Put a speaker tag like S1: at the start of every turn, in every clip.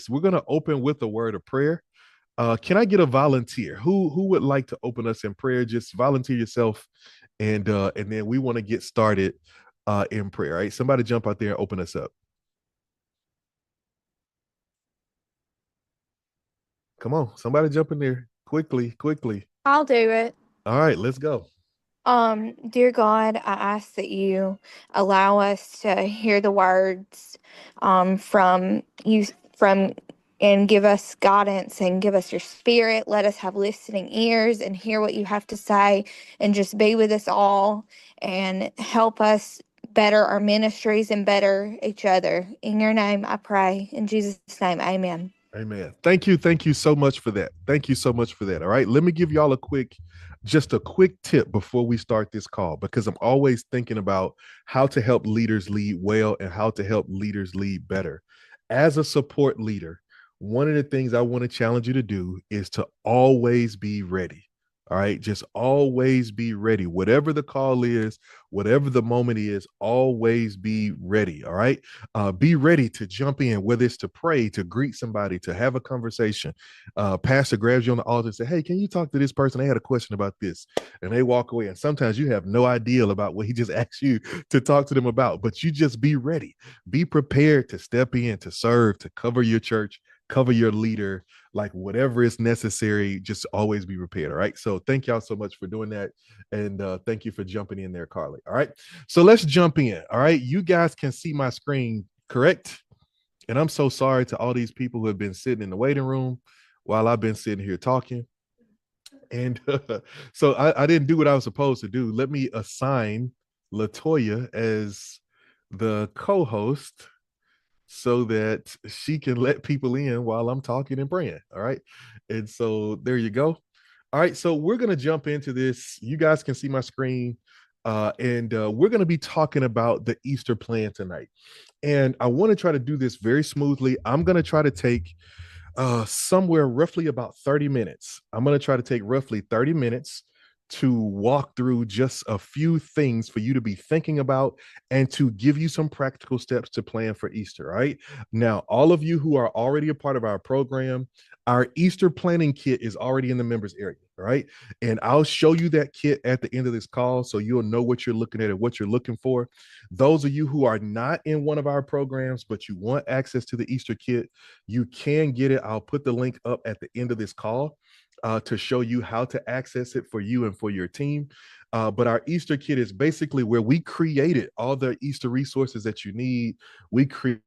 S1: this. We're going to open with a word of prayer. Can I get a volunteer? Who would like to open us in prayer? Just volunteer yourself, and then we want to get started in prayer. All right, somebody jump out there and open us up. Come on, somebody jump in there quickly, quickly.
S2: I'll do it.
S1: All right, let's go.
S2: Dear God, I ask that you allow us to hear the words from you from and give us guidance and give us your spirit. Let us have listening ears and hear what you have to say and just be with us all and help us better our ministries and better each other. In your name I pray. In Jesus' name, amen.
S1: Amen. Thank you. Thank you so much for that. Thank you so much for that. All right. Let me give y'all just a quick tip before we start this call, because I'm always thinking about how to help leaders lead well and how to help leaders lead better. As a support leader, one of the things I want to challenge you to do is to always be ready. All right. Just always be ready. Whatever the call is, whatever the moment is, always be ready. All right. Be ready to jump in, whether it's to pray, to greet somebody, to have a conversation. Pastor grabs you on the altar and say, "Hey, can you talk to this person? They had a question about this." And they walk away. And sometimes you have no idea about what he just asked you to talk to them about, but you just be ready. Be prepared to step in, to serve, to cover your church, cover your leader, like whatever is necessary, just always be prepared. All right. So thank y'all so much for doing that. And thank you for jumping in there, Carly. All right. So let's jump in. All right. You guys can see my screen, correct? And I'm so sorry to all these people who have been sitting in the waiting room while I've been sitting here talking. And so I didn't do what I was supposed to do. Let me assign Latoya as the co-host so that she can let people in while I'm talking and praying. All right. And so there you go. All right. So we're going to jump into this. You guys can see my screen. And we're going to be talking about the Easter plan tonight. And I want to try to do this very smoothly. I'm going to try to take somewhere roughly about 30 minutes. I'm going to try to take roughly 30 minutes to walk through just a few things for you to be thinking about and to give you some practical steps to plan for Easter. Right now, all of you who are already a part of our program, our Easter planning kit is already in the members area. Right. And I'll show you that kit at the end of this call so you'll know what you're looking at and what you're looking for. Those of you who are not in one of our programs, but you want access to the Easter kit, you can get it. I'll put the link up at the end of this call to show you how to access it for you and for your team. But our Easter kit is basically where we created all the Easter resources that you need. We create.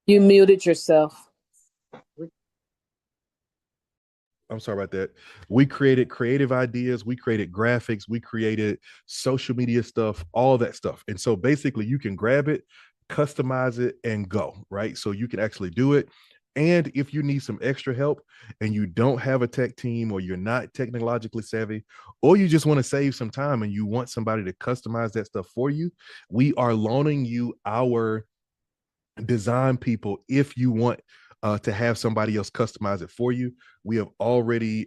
S3: You muted yourself.
S1: I'm sorry about that. We created creative ideas. We created graphics. We created social media stuff, all that stuff. And so basically you can grab it, customize it, and go, right? So you can actually do it. And if you need some extra help and you don't have a tech team or you're not technologically savvy, or you just want to save some time and you want somebody to customize that stuff for you, we are loaning you our design people if you want to have somebody else customize it for you. We have already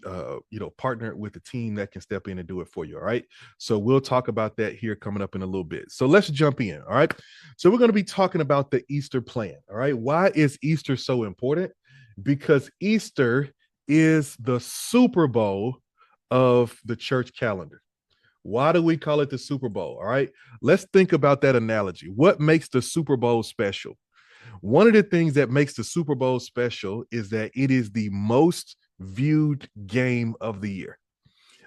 S1: partnered with a team that can step in and do it for you. All right. So we'll talk about that here coming up in a little bit. So let's jump in. All right. So we're going to be talking about the Easter plan. All right. Why is Easter so important? Because Easter is the Super Bowl of the church calendar. Why do we call it the Super Bowl? All right. Let's think about that analogy. What makes the Super Bowl special? One of the things that makes the Super Bowl special is that it is the most viewed game of the year.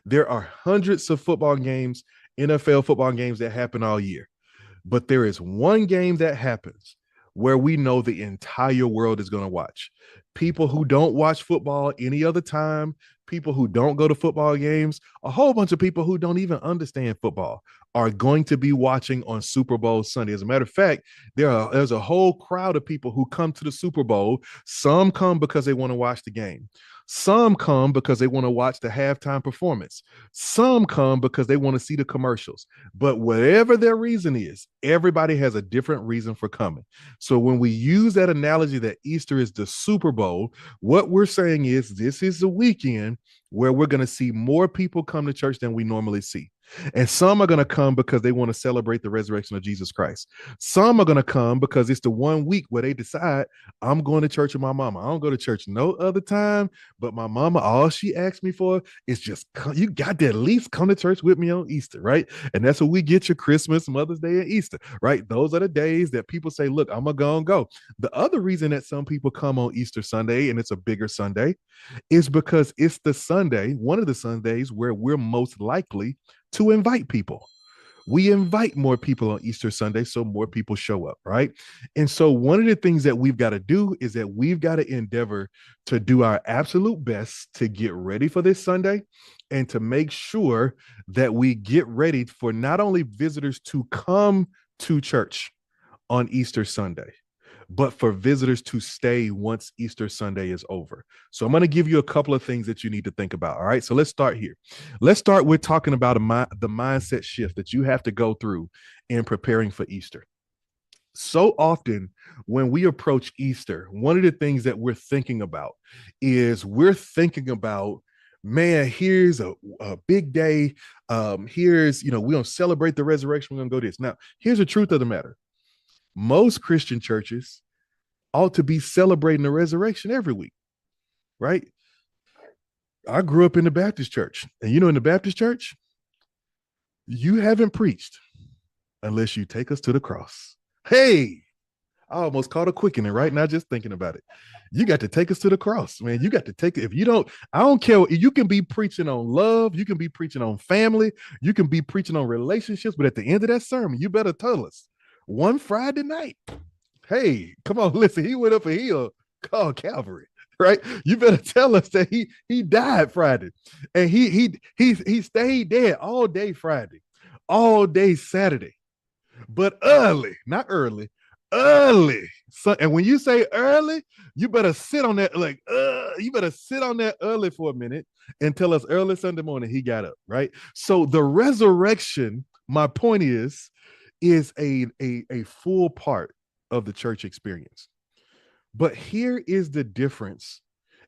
S1: There are hundreds of football games, NFL football games that happen all year, but there is one game that happens where we know the entire world is going to watch. People who don't watch football any other time, people who don't go to football games, a whole bunch of people who don't even understand football are going to be watching on Super Bowl Sunday. As a matter of fact, there's a whole crowd of people who come to the Super Bowl. Some come because they want to watch the game. Some come because they want to watch the halftime performance. Some come because they want to see the commercials. But whatever their reason is, everybody has a different reason for coming. So when we use that analogy that Easter is the Super Bowl, what we're saying is this is the weekend where we're going to see more people come to church than we normally see. And some are going to come because they want to celebrate the resurrection of Jesus Christ. Some are going to come because it's the 1 week where they decide, I'm going to church with my mama. I don't go to church no other time, but my mama, all she asks me for is just, you got to at least come to church with me on Easter, right? And that's what we get your Christmas, Mother's Day, and Easter, right? Those are the days that people say, look, I'm going to go. The other reason that some people come on Easter Sunday, and it's a bigger Sunday, is because it's the Sunday, one of the Sundays where we're most likely to invite people. We invite more people on Easter Sunday, so more people show up, right? And so one of the things that we've got to do is that we've got to endeavor to do our absolute best to get ready for this Sunday and to make sure that we get ready for not only visitors to come to church on Easter Sunday, but for visitors to stay once Easter Sunday is over. So I'm going to give you a couple of things that you need to think about. All right. So let's start here. Let's start with talking about the mindset shift that you have to go through in preparing for Easter. So often when we approach Easter, one of the things that we're thinking about is man, here's a big day. Here's, we're going to celebrate the resurrection. We're going to go this. Now, here's the truth of the matter. Most Christian churches ought to be celebrating the resurrection every week, right? I grew up in the Baptist church, and in the Baptist church, you haven't preached unless you take us to the cross. Hey, I almost caught a quickening right now just thinking about it. You got to take us to the cross, man. You got to take it. If you don't, I don't care. You can be preaching on love. You can be preaching on family. You can be preaching on relationships. But at the end of that sermon, you better tell us one Friday night, hey, come on, listen, he went up a hill called Calvary, right? You better tell us that he died Friday, and he stayed dead all day Friday, all day Saturday, but early, not early, early. So, and when you say early, you better sit on that, you better sit on that early for a minute and tell us early Sunday morning he got up, right? So the resurrection, my point is a full part of the church experience. But here is the difference,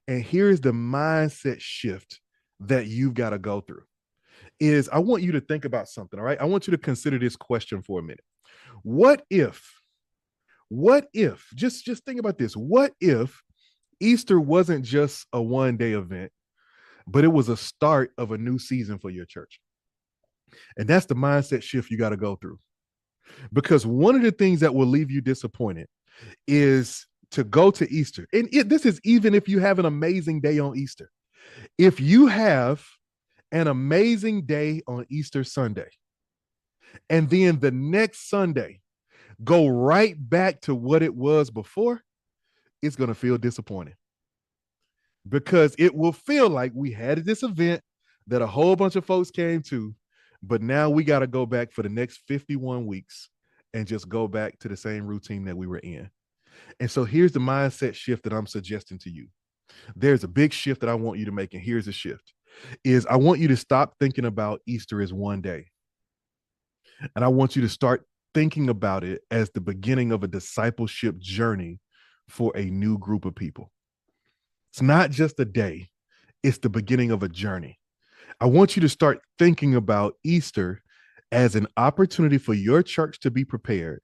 S1: and here is the mindset shift that you've got to go through. Is I want you to think about something, all right? I want you to consider this question for a minute. What if, just think about this. What if Easter wasn't just a one-day event, but it was a start of a new season for your church? And that's the mindset shift you got to go through. Because one of the things that will leave you disappointed is to go to Easter. And this is even if you have an amazing day on Easter. If you have an amazing day on Easter Sunday, and then the next Sunday go right back to what it was before, it's going to feel disappointing. Because it will feel like we had this event that a whole bunch of folks came to, but now we got to go back for the next 51 weeks and just go back to the same routine that we were in. And so here's the mindset shift that I'm suggesting to you. There's a big shift that I want you to make, and here's the shift. Is I want you to stop thinking about Easter as one day. And I want you to start thinking about it as the beginning of a discipleship journey for a new group of people. It's not just a day, it's the beginning of a journey. I want you to start thinking about Easter as an opportunity for your church to be prepared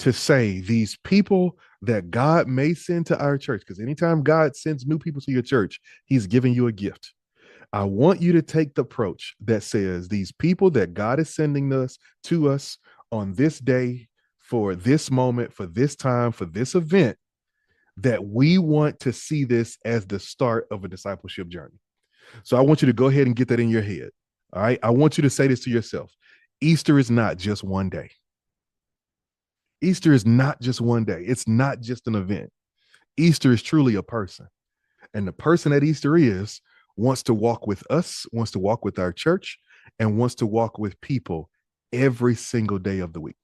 S1: to say, these people that God may send to our church, because anytime God sends new people to your church, he's giving you a gift. I want you to take the approach that says, these people that God is sending us to us on this day, for this moment, for this time, for this event, that we want to see this as the start of a discipleship journey. So I want you to go ahead and get that in your head. All right. I want you to say this to yourself. Easter is not just one day. Easter is not just one day. It's not just an event. Easter is truly a person. And the person that Easter is wants to walk with us, wants to walk with our church, and wants to walk with people every single day of the week.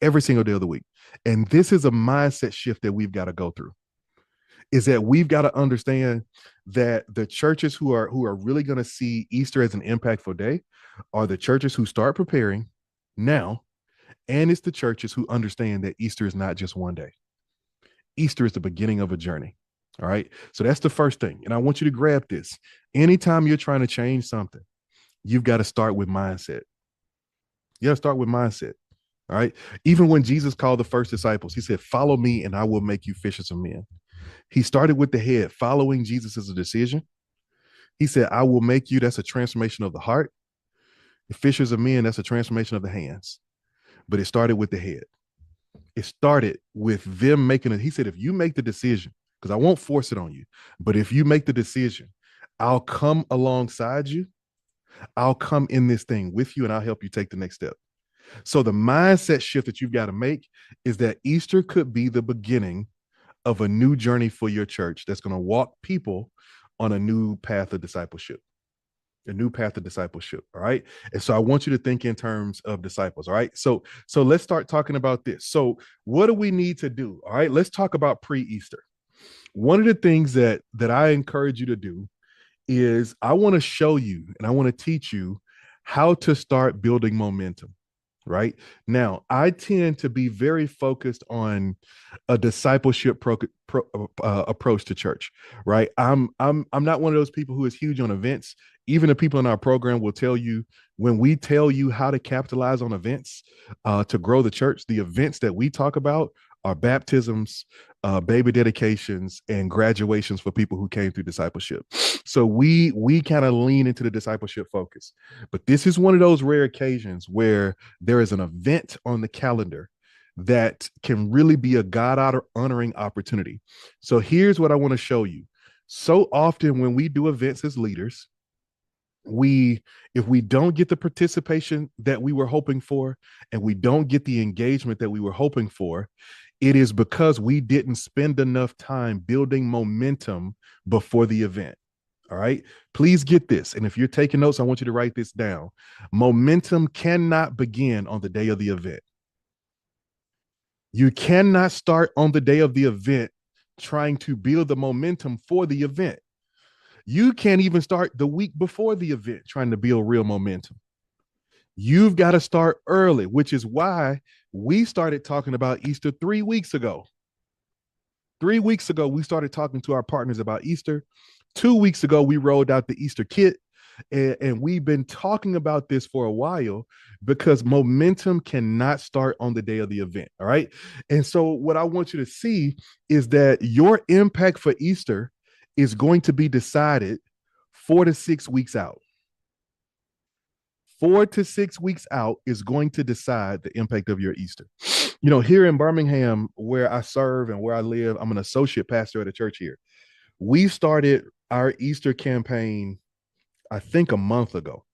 S1: Every single day of the week. And this is a mindset shift that we've got to go through. Is that we've got to understand that the churches who are really going to see Easter as an impactful day are the churches who start preparing now. And it's the churches who understand that Easter is not just one day. Easter is the beginning of a journey. All right. So that's the first thing. And I want you to grab this. Anytime you're trying to change something, You've got to start with mindset. You got to start with mindset. All right. Even when Jesus called the first disciples, he said, "Follow me and I will make you fishers of men." He started with the head. Following Jesus is a decision. He said, "I will make you." That's a transformation of the heart. The fishers of men, that's a transformation of the hands. But it started with the head. It started with them making it. He said, if you make the decision, because I won't force it on you, but if you make the decision, I'll come alongside you. I'll come in this thing with you and I'll help you take the next step. So the mindset shift that you've got to make is that Easter could be the beginning of a new journey for your church that's going to walk people on a new path of discipleship. A new path of discipleship. All right. And so I want you to think in terms of disciples. All right. So let's start talking about this. So what do we need to do? All right. Let's talk about pre-Easter. One of the things that I encourage you to do is I want to show you and I want to teach you how to start building momentum. Right now, I tend to be very focused on a discipleship approach to church. Right, I'm not one of those people who is huge on events. Even the people in our program will tell you when we tell you how to capitalize on events to grow the church. The events that we talk about are baptisms, baby dedications, and graduations for people who came through discipleship. So we kind of lean into the discipleship focus. But this is one of those rare occasions where there is an event on the calendar that can really be a God honoring opportunity. So here's what I want to show you. So often when we do events as leaders, if we don't get the participation that we were hoping for and we don't get the engagement that we were hoping for, it is because we didn't spend enough time building momentum before the event. All right. Please get this. And if you're taking notes, I want you to write this down. Momentum cannot begin on the day of the event. You cannot start on the day of the event trying to build the momentum for the event. You can't even start the week before the event trying to build real momentum. You've got to start early, which is why we started talking about Easter 3 weeks ago. 3 weeks ago, we started talking to our partners about Easter. 2 weeks ago, we rolled out the Easter kit. And we've been talking about this for a while because momentum cannot start on the day of the event. All right. And so, what I want you to see is that your impact for Easter is going to be decided 4 to 6 weeks out. 4 to 6 weeks out is going to decide the impact of your Easter. You know, here in Birmingham, where I serve and where I live, I'm an associate pastor at a church here. We started our Easter campaign, I think a month ago.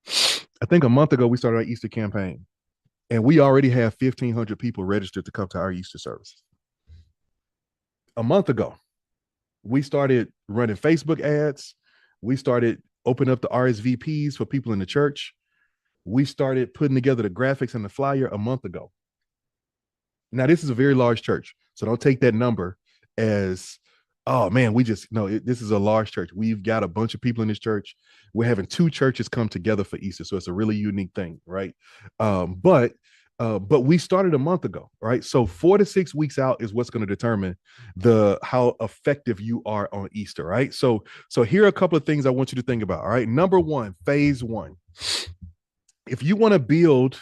S1: We started our Easter campaign, and we already have 1,500 people registered to come to our Easter service. A month ago, we started running Facebook ads. We started opening up the RSVPs for people in the church. We started putting together the graphics and the flyer a month ago. Now, this is a very large church, so don't take that number as, oh man, this is a large church. We've got a bunch of people in this church. We're having 2 churches come together for Easter, so it's a really unique thing, right? But we started a month ago, right? So 4 to 6 weeks out is what's going to determine how effective you are on Easter, right? So here are a couple of things I want you to think about. All right, number 1, phase 1. If you want to build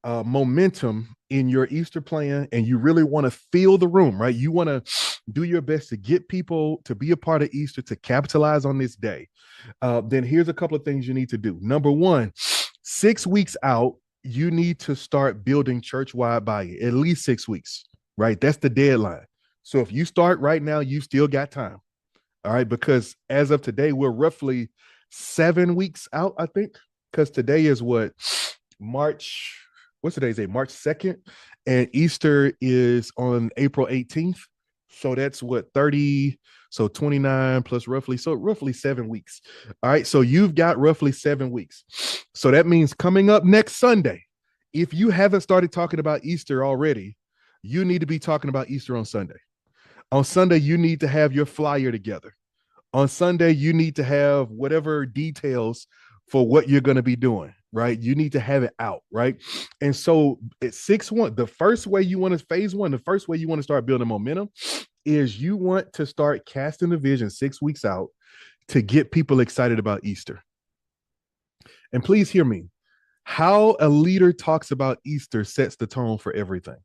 S1: momentum in your Easter plan and you really want to fill the room, right? You want to do your best to get people to be a part of Easter, to capitalize on this day. Then here's a couple of things you need to do. Number 1, 6 weeks out, you need to start building church-wide buy-in, at least 6 weeks, right? That's the deadline. So if you start right now, you still got time. All right. Because as of today, we're roughly 7 weeks out, I think, because today is March. What's today's date? March 2nd. And Easter is on April 18th. So that's 30. So 29 plus roughly 7 weeks. All right. So you've got roughly 7 weeks. So that means coming up next Sunday, if you haven't started talking about Easter already, you need to be talking about Easter on Sunday. On Sunday, you need to have your flyer together. On Sunday, you need to have whatever details for what you're going to be doing, right? You need to have it out, right? And so at 6-1, the first way you want to start building momentum is you want to start casting the vision 6 weeks out to get people excited about Easter. And please hear me. How a leader talks about Easter sets the tone for everything.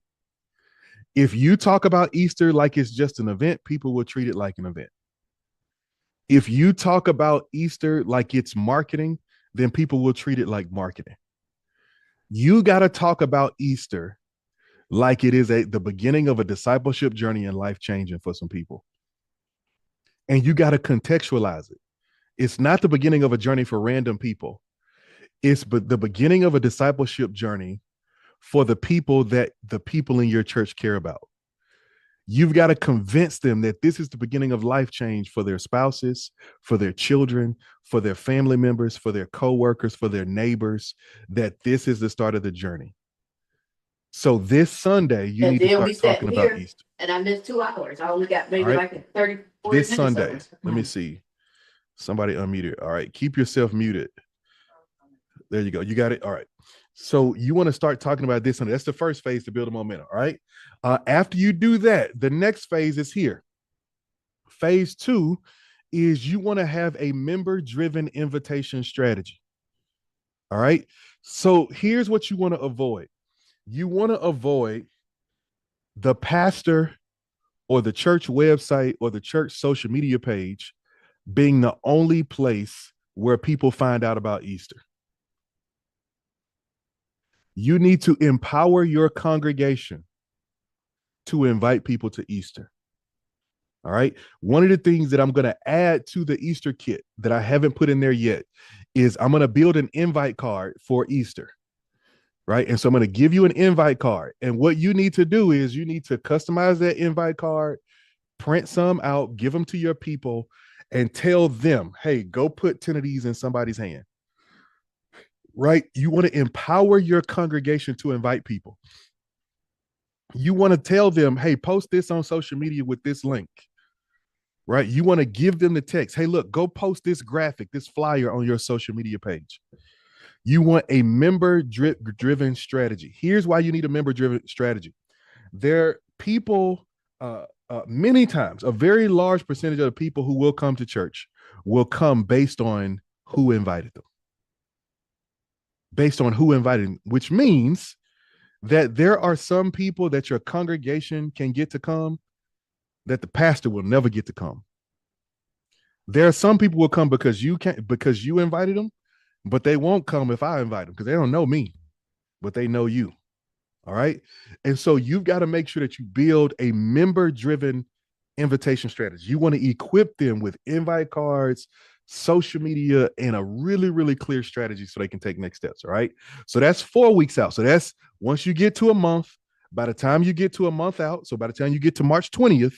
S1: If you talk about Easter like it's just an event, people will treat it like an event. If you talk about Easter like it's marketing, then people will treat it like marketing. You got to talk about Easter like it is the beginning of a discipleship journey and life changing for some people. And you got to contextualize it. It's not the beginning of a journey for random people. It's the beginning of a discipleship journey for the people that the people in your church care about. You've got to convince them that this is the beginning of life change for their spouses, for their children, for their family members, for their coworkers, for their neighbors, that this is the start of the journey. So this Sunday, you need to start talking about Easter.
S4: And I missed 2 hours. I only got maybe like 30, 40
S1: this
S4: minutes.
S1: Sunday. Let me see. Somebody unmuted. All right. Keep yourself muted. There you go. You got it. All right. So you want to start talking about this Sunday. That's the first phase to build a momentum. All right. After you do that, the next phase is here. Phase 2 is you want to have a member-driven invitation strategy. All right. So here's what you want to avoid. You want to avoid the pastor or the church website or the church social media page being the only place where people find out about Easter. You need to empower your congregation to invite people to Easter. All right. One of the things that I'm going to add to the Easter kit that I haven't put in there yet is I'm going to build an invite card for Easter. Right. And so I'm going to give you an invite card. And what you need to do is you need to customize that invite card, print some out, give them to your people, and tell them, hey, go put 10 of these in somebody's hand. Right? You want to empower your congregation to invite people. You want to tell them, hey, post this on social media with this link. Right? You want to give them the text. Hey, look, go post this graphic, this flyer on your social media page. You want a member-driven strategy. Here's why you need a member-driven strategy. There people, many times, a very large percentage of the people who will come to church will come based on who invited them. Based on who invited them, which means that there are some people that your congregation can get to come that the pastor will never get to come. There are some people will come because you invited them, but they won't come if I invite them because they don't know me, but they know you. All right. And so you've got to make sure that you build a member-driven invitation strategy. You want to equip them with invite cards, social media, and a really, really clear strategy so they can take next steps. All right. So that's 4 weeks out. So that's once you get to a month, by the time you get to a month out, so by the time you get to March 20th,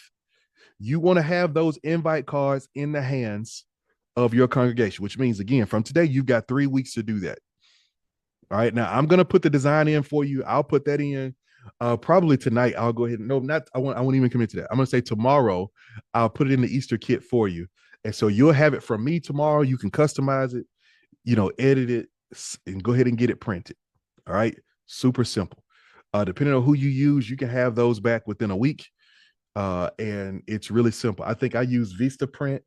S1: you want to have those invite cards in the hands of your congregation, which means, again, from today, you've got 3 weeks to do that. All right. Now I'm going to put the design in for you. I'll put that in probably tonight. I'll go ahead and I won't even commit to that. I'm going to say tomorrow, I'll put it in the Easter kit for you. And so you'll have it from me tomorrow. You can customize it, edit it, and go ahead and get it printed. All right. Super simple. Depending on who you use, you can have those back within a week. And it's really simple. I think I use Vistaprint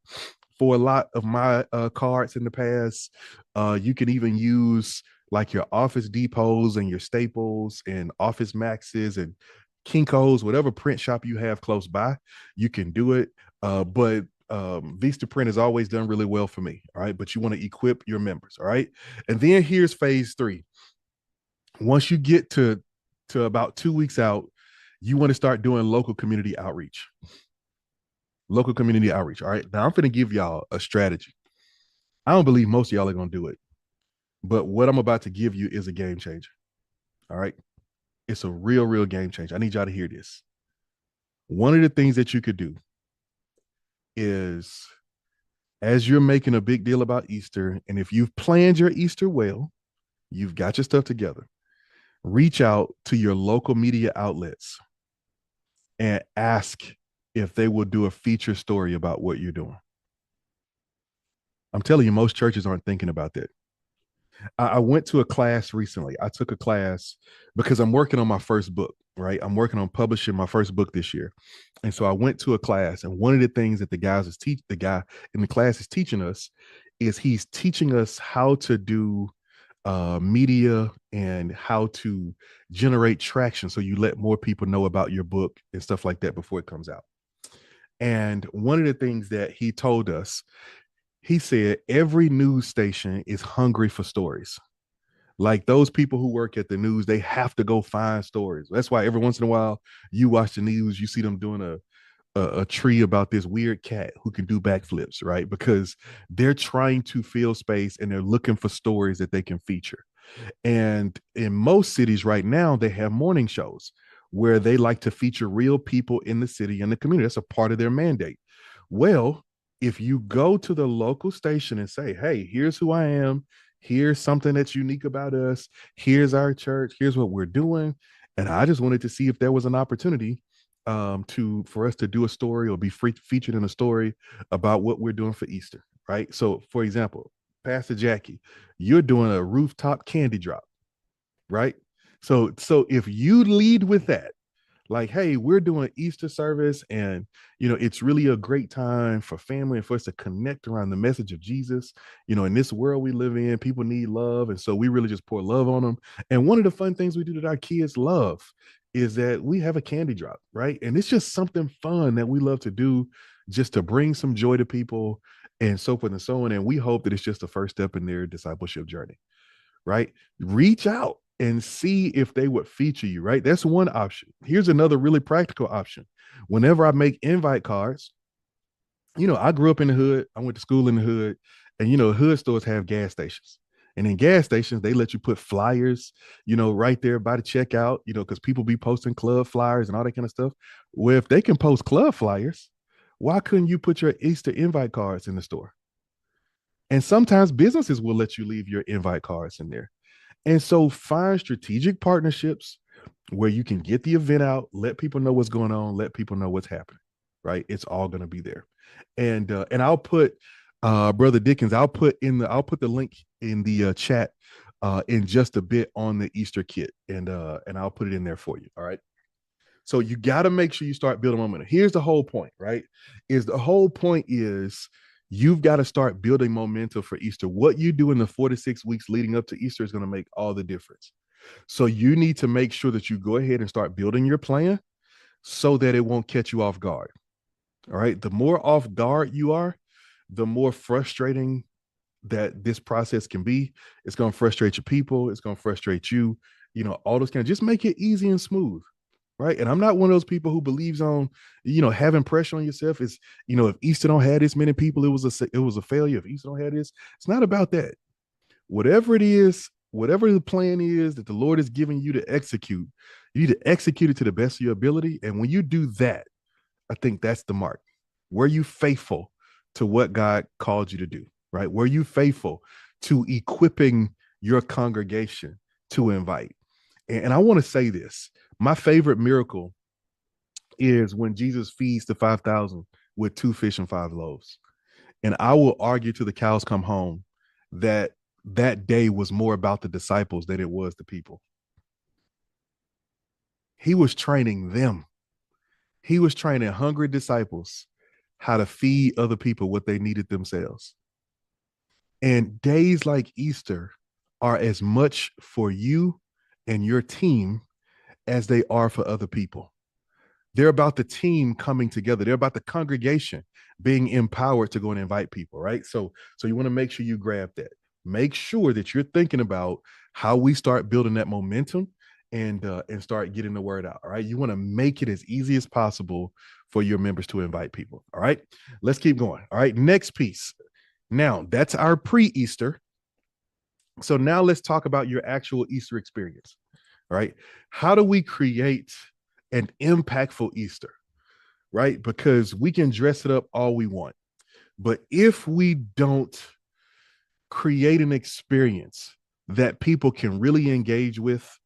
S1: for a lot of my cards in the past. You can even use like your Office Depots and your Staples and Office Maxes and Kinko's, whatever print shop you have close by, you can do it. But Vistaprint has always done really well for me. All right. But you want to equip your members. All right. And then here's phase 3. Once you get to about 2 weeks out, you want to start doing local community outreach. Local community outreach. All right. Now I'm going to give y'all a strategy. I don't believe most of y'all are going to do it, but what I'm about to give you is a game changer. All right. It's a real, real game changer. I need y'all to hear this. One of the things that you could do is, as you're making a big deal about Easter, and if you've planned your Easter well, you've got your stuff together, reach out to your local media outlets and ask if they will do a feature story about what you're doing. I'm telling you, most churches aren't thinking about that. I went to a class recently. I took a class because I'm working on my first book, right? I'm working on publishing my first book this year. And so I went to a class, and one of the things that the guy in the class is teaching us is he's teaching us how to do media and how to generate traction so you let more people know about your book and stuff like that before it comes out. And one of the things that he told us, he said every news station is hungry for stories. Like those people who work at the news, they have to go find stories. That's why every once in a while you watch the news, you see them doing a tree about this weird cat who can do backflips, right? Because they're trying to fill space and they're looking for stories that they can feature. And in most cities right now, they have morning shows where they like to feature real people in the city and the community. That's a part of their mandate. Well, if you go to the local station and say, hey, here's who I am, here's something that's unique about us, here's our church, here's what we're doing. And I just wanted to see if there was an opportunity for us to do a story or be featured in a story about what we're doing for Easter, right? So, for example, Pastor Jackie, you're doing a rooftop candy drop, right? So if you lead with that, like, hey, we're doing Easter service, and it's really a great time for family and for us to connect around the message of Jesus. In this world we live in, people need love, and so we really just pour love on them. And one of the fun things we do that our kids love is that we have a candy drop, right? And it's just something fun that we love to do, just to bring some joy to people, and so forth and so on. And we hope that it's just the first step in their discipleship journey, right? Reach out and see if they would feature you, right? That's one option. Here's another really practical option. Whenever I make invite cards, I grew up in the hood. I went to school in the hood, and hood stores have gas stations. And in gas stations, they let you put flyers, right there by the checkout, because people be posting club flyers and all that kind of stuff. Well, if they can post club flyers, why couldn't you put your Easter invite cards in the store? And sometimes businesses will let you leave your invite cards in there. And so find strategic partnerships where you can get the event out, let people know what's going on, let people know what's happening, right? It's all going to be there. And I'll put Brother Dickens, I'll put the link in the chat in just a bit on the Easter kit, and I'll put it in there for you. All right. So you got to make sure you start building momentum. Here's the whole point, right? The whole point is you've got to start building momentum for Easter. What you do in the 4 to 6 weeks leading up to Easter is going to make all the difference. So you need to make sure that you go ahead and start building your plan so that it won't catch you off guard. All right. The more off guard you are, the more frustrating that this process can be. It's going to frustrate your people. It's going to frustrate you. All those kind of, just make it easy and smooth. Right. And I'm not one of those people who believes on, having pressure on yourself. Is, if Easter don't have this many people, it was a failure. If Easter don't have this, it's not about that. Whatever it is, whatever the plan is that the Lord is giving you to execute, you need to execute it to the best of your ability. And when you do that, I think that's the mark. Were you faithful to what God called you to do? Right? Were you faithful to equipping your congregation to invite? And I want to say this. My favorite miracle is when Jesus feeds the 5,000 with 2 fish and 5 loaves. And I will argue till the cows come home that that day was more about the disciples than it was the people. He was training them. He was training hungry disciples how to feed other people what they needed themselves. And days like Easter are as much for you and your team as they are for other people. They're about the team coming together. They're about the congregation being empowered to go and invite people, right? So you want to make sure you grab that. Make sure that you're thinking about how we start building that momentum and start getting the word out. All right. You want to make it as easy as possible for your members to invite people. All right. Let's keep going. All right. Next piece. Now that's our pre-Easter. So now let's talk about your actual Easter experience. All right. How do we create an impactful Easter? Right? Because we can dress it up all we want. But if we don't create an experience that people can really engage with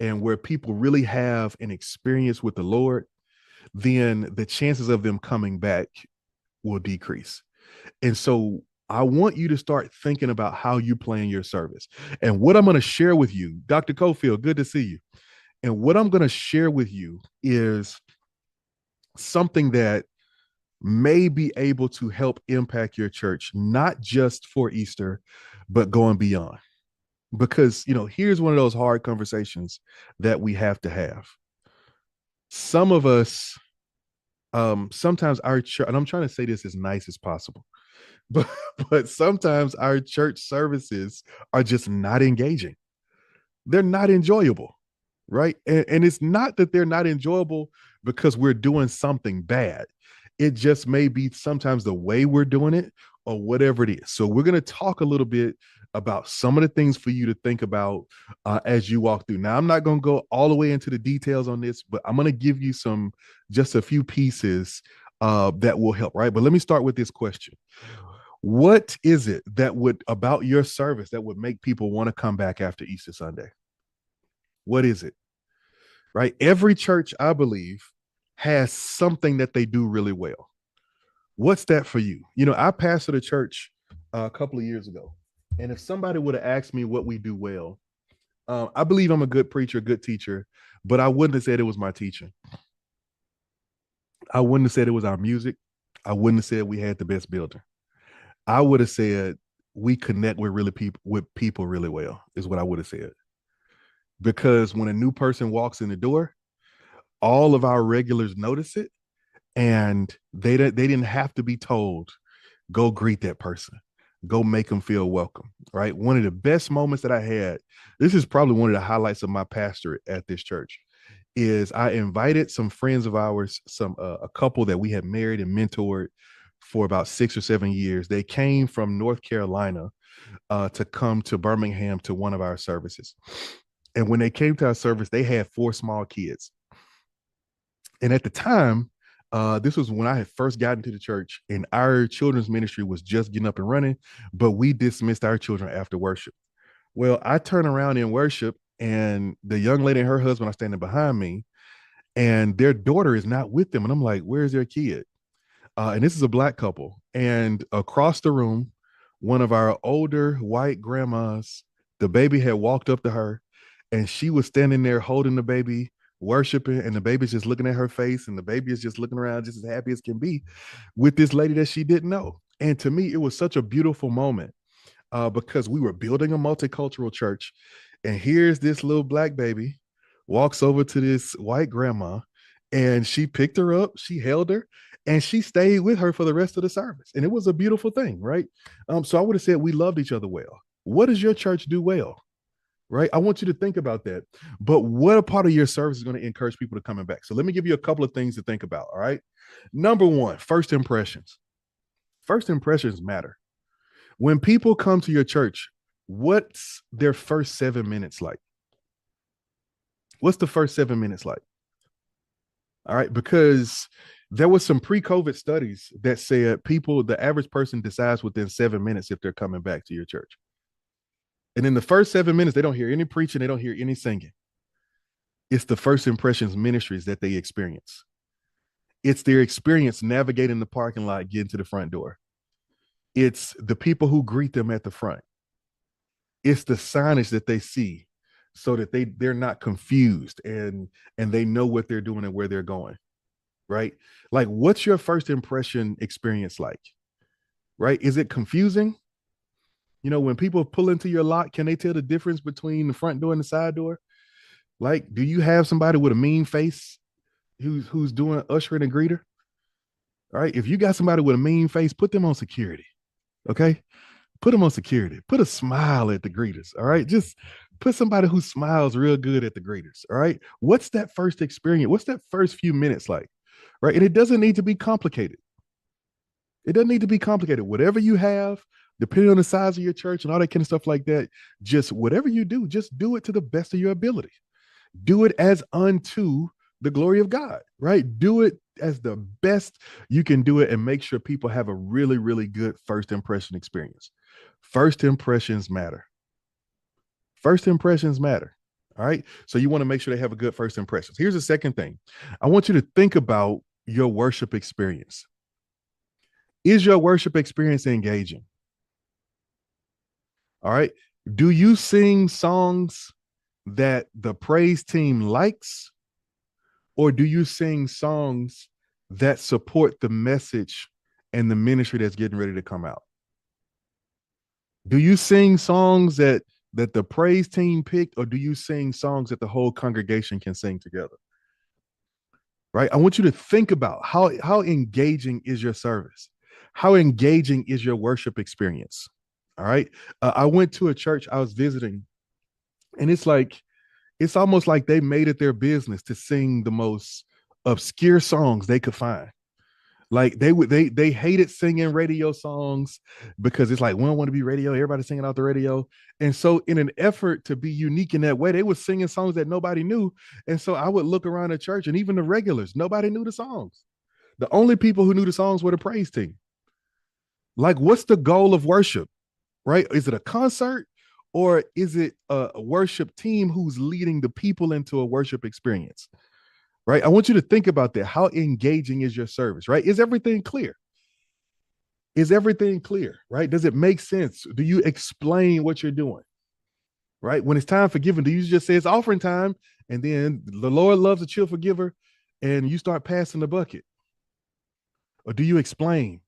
S1: and where people really have an experience with the Lord, then the chances of them coming back will decrease. And so I want you to start thinking about how you plan your service. And what I'm going to share with you, Dr. Cofield, good to see you. And what I'm going to share with you is something that may be able to help impact your church, not just for Easter, but going beyond. Because, here's one of those hard conversations that we have to have. Some of us, sometimes our church, and I'm trying to say this as nice as possible, but sometimes our church services are just not engaging. They're not enjoyable, right? And it's not that they're not enjoyable because we're doing something bad. It just may be sometimes the way we're doing it or whatever it is. So we're going to talk a little bit about some of the things for you to think about as you walk through. Now, I'm not going to go all the way into the details on this, but I'm going to give you just a few pieces that will help, right? But let me start with this question. What is it about your service that would make people want to come back after Easter Sunday? What is it? Right? Every church, I believe, has something that they do really well. What's that for you? I pastored a church a couple of years ago. And if somebody would have asked me what we do well, I believe I'm a good preacher, good teacher, but I wouldn't have said it was my teaching. I wouldn't have said it was our music. I wouldn't have said we had the best builder. I would have said we connect with people really well, is what I would have said. Because when a new person walks in the door, all of our regulars notice it, and they didn't have to be told, go greet that person, go make them feel welcome, right? One of the best moments that I had, this is probably one of the highlights of my pastorate at this church, is I invited some friends of ours, a couple that we had married and mentored for about 6 or 7 years. They came from North Carolina to come to Birmingham to one of our services. And when they came to our service, they had 4 small kids. And at the time, this was when I had first gotten to the church, and our children's ministry was just getting up and running, but we dismissed our children after worship. Well, I turn around in worship, and the young lady and her husband are standing behind me, and their daughter is not with them. And I'm like, where's their kid? And this is a Black couple. And across the room, one of our older white grandmas, the baby had walked up to her, and she was standing there holding the baby, worshiping, and the baby's just looking at her face, and the baby is just looking around just as happy as can be with this lady that she didn't know. And to me, it was such a beautiful moment because we were building a multicultural church, and here's this little Black baby walks over to this white grandma, and she picked her up, she held her, and she stayed with her for the rest of the service. And it was a beautiful thing, right? So I would have said we loved each other well. What does your church do well? Right? I want you to think about that. But what a part of your service is going to encourage people to coming back? So let me give you a couple of things to think about. All right. Number one, first impressions. First impressions matter. When people come to your church, what's their first 7 minutes like? What's the first 7 minutes like? All right. Because there was some pre-COVID studies that said the average person decides within 7 minutes if they're coming back to your church. And in the first 7 minutes, they don't hear any preaching. They don't hear any singing. It's the first impressions ministries that they experience. It's their experience navigating the parking lot, getting to the front door. It's the people who greet them at the front. It's the signage that they see so that they're not confused and they know what they're doing and where they're going, right? Like, what's your first impression experience like, right? Is it confusing? When people pull into your lot, can they tell the difference between the front door and the side door? Like, do you have somebody with a mean face who's doing ushering and greeter? All right. If you got somebody with a mean face, put them on security. Okay. Put them on security. Put a smile at the greeters. All right. Just put somebody who smiles real good at the greeters. All right. What's that first experience? What's that first few minutes like? Right. And it doesn't need to be complicated. It doesn't need to be complicated. Whatever you have, depending on the size of your church and all that kind of stuff like that, just whatever you do, just do it to the best of your ability. Do it as unto the glory of God, right? Do it as the best you can do it, and make sure people have a really, really good first impression experience. First impressions matter. First impressions matter. All right. So you want to make sure they have a good first impression. Here's the second thing. I want you to think about your worship experience. Is your worship experience engaging? All right. Do you sing songs that the praise team likes, or do you sing songs that support the message and the ministry that's getting ready to come out? Do you sing songs that that the praise team picked, or do you sing songs that the whole congregation can sing together? Right? I want you to think about how engaging is your service? How engaging is your worship experience? All right. I went to a church I was visiting, and it's almost like they made it their business to sing the most obscure songs they could find. Like they hated singing radio songs because it's like, we don't want to be radio. Everybody's singing out the radio. And so in an effort to be unique in that way, they were singing songs that nobody knew. And so I would look around the church, and even the regulars, nobody knew the songs. The only people who knew the songs were the praise team. Like, what's the goal of worship? Right? Is it a concert, or is it a worship team who's leading the people into a worship experience? Right? I want you to think about that. How engaging is your service? Right? Is everything clear? Is everything clear? Right? Does it make sense? Do you explain what you're doing? Right? When it's time for giving, do you just say it's offering time, and then the Lord loves a cheerful giver, and you start passing the bucket? Or do you explain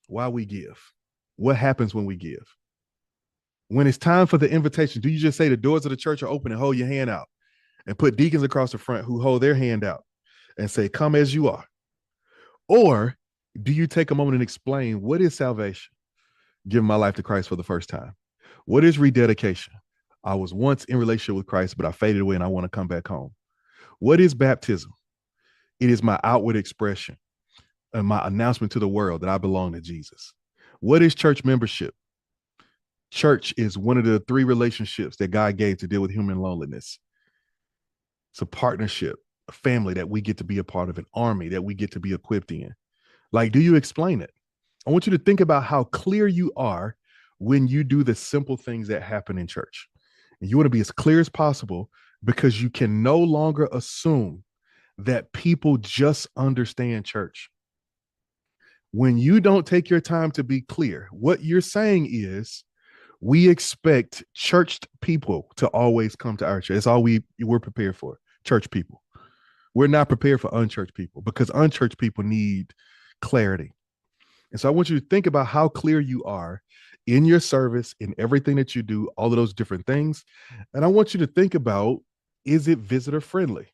S1: why we give? What happens when we give? When it's time for the invitation, do you just say the doors of the church are open and hold your hand out, and put deacons across the front who hold their hand out and say, come as you are? Or do you take a moment and explain, what is salvation? Giving my life to Christ for the first time. What is rededication? I was once in relationship with Christ, but I faded away and I want to come back home. What is baptism? It is my outward expression and my announcement to the world that I belong to Jesus. What is church membership? Church is one of the three relationships that God gave to deal with human loneliness. It's a partnership, a family that we get to be a part of, an army that we get to be equipped in. Like, do you explain it? I want you to think about how clear you are when you do the simple things that happen in church. And you want to be as clear as possible, because you can no longer assume that people just understand church. When you don't take your time to be clear, what you're saying is, we expect churched people to always come to our church. That's all we're prepared for, church people. We're not prepared for unchurched people, because unchurched people need clarity. And so I want you to think about how clear you are in your service, in everything that you do, all of those different things. And I want you to think about, is it visitor friendly?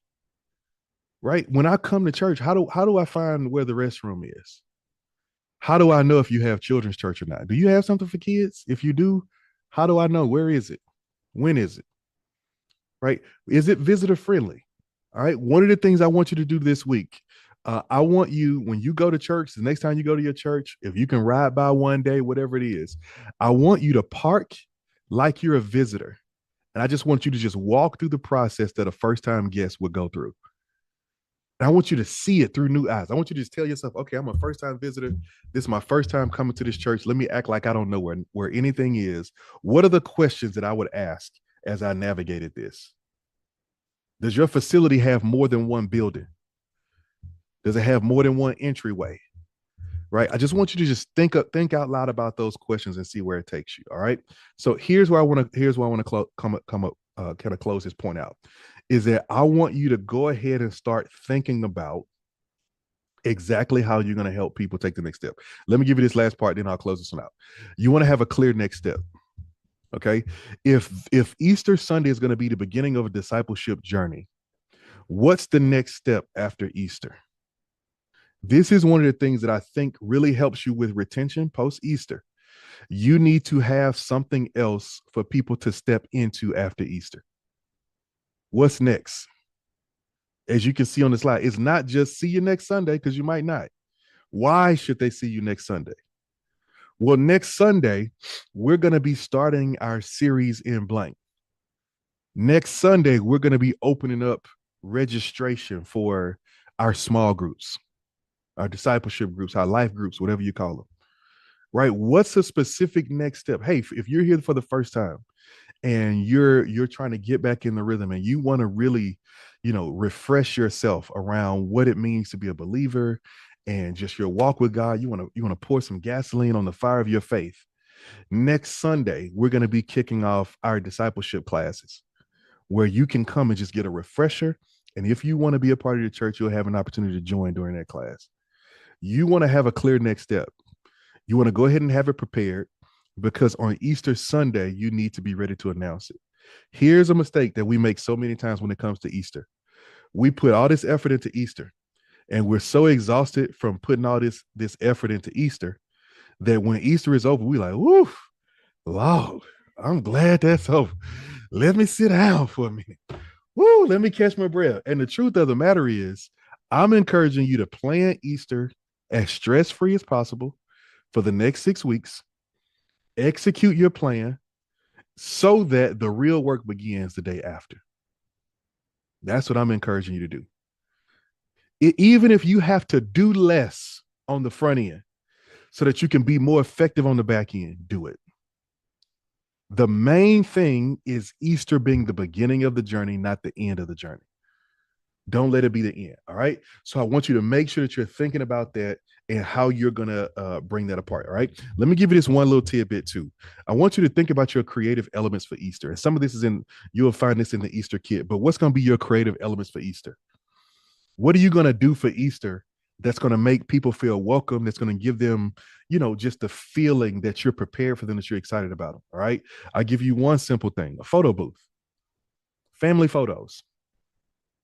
S1: Right? When I come to church, how do I find where the restroom is? How do I know if you have children's church or not? Do you have something for kids? If you do, how do I know? Where is it? When is it? Right? Is it visitor friendly? All right. One of the things I want you to do this week, I want you, when you go to church, the next time you go to your church, if you can ride by one day, whatever it is, I want you to park like you're a visitor. And I just want you to just walk through the process that a first-time guest would go through. And I want you to see it through new eyes. I want you to just tell yourself, okay, I'm a first-time visitor. This is my first time coming to this church. Let me act like I don't know where anything is. What are the questions that I would ask as I navigated this? Does your facility have more than one building? Does it have more than one entryway? Right? I just want you to just think out loud about those questions and see where it takes you. All right. So here's where I want to kind of close this point out, is that I want you to go ahead and start thinking about exactly how you're going to help people take the next step. Let me give you this last part, then I'll close this one out. You want to have a clear next step. Okay. If Easter Sunday is going to be the beginning of a discipleship journey, what's the next step after Easter? This is one of the things that I think really helps you with retention post-Easter. You need to have something else for people to step into after Easter. What's next? As you can see on the slide, it's not just see you next Sunday, because you might not. Why should they see you next Sunday? Well, next Sunday, we're going to be starting our series in blank. Next Sunday, we're going to be opening up registration for our small groups, our discipleship groups, our life groups, whatever you call them. Right? What's a specific next step? Hey, if you're here for the first time and you're trying to get back in the rhythm, and you want to really, refresh yourself around what it means to be a believer and just your walk with God, you want to pour some gasoline on the fire of your faith. Next Sunday, we're going to be kicking off our discipleship classes, where you can come and just get a refresher. And if you want to be a part of the church, you'll have an opportunity to join during that class. You want to have a clear next step. You want to go ahead and have it prepared, because on Easter Sunday, you need to be ready to announce it. Here's a mistake that we make so many times when it comes to Easter. We put all this effort into Easter, and we're so exhausted from putting all this effort into Easter that when Easter is over, we're like, woo, Lord, I'm glad that's over. Let me sit down for a minute. Woo, let me catch my breath. And the truth of the matter is, I'm encouraging you to plan Easter as stress-free as possible for the next 6 weeks. Execute your plan so that the real work begins the day after. That's what I'm encouraging you to do. Even if you have to do less on the front end so that you can be more effective on the back end, do it. The main thing is Easter being the beginning of the journey, not the end of the journey. Don't let it be the end. All right. So I want you to make sure that you're thinking about that and how you're going to bring that apart. All right. Let me give you this one little tidbit too. I want you to think about your creative elements for Easter. And some of this is you'll find this in the Easter kit, but what's going to be your creative elements for Easter? What are you going to do for Easter that's going to make people feel welcome, that's going to give them, just the feeling that you're prepared for them, that you're excited about them? All right. I'll give you one simple thing: a photo booth, family photos.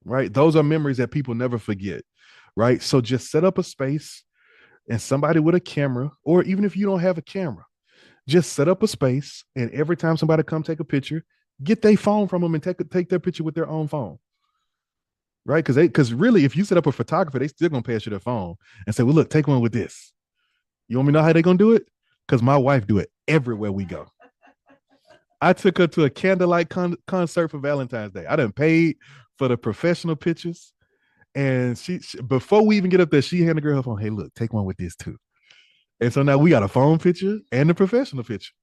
S1: Right. Those are memories that people never forget. Right. So just set up a space and somebody with a camera, or even if you don't have a camera, just set up a space. And every time somebody come take a picture, get their phone from them and take their picture with their own phone. Right. Because really, if you set up a photographer, they still going to pass you their phone and say, well, look, take one with this. You want me to know how they're going to do it? Because my wife do it everywhere we go. I took her to a candlelight concert for Valentine's Day. I done paid for the professional pictures. And she before we even get up there, she handed the girl her phone. Hey, look, take one with this too. And so now we got a phone picture and a professional picture,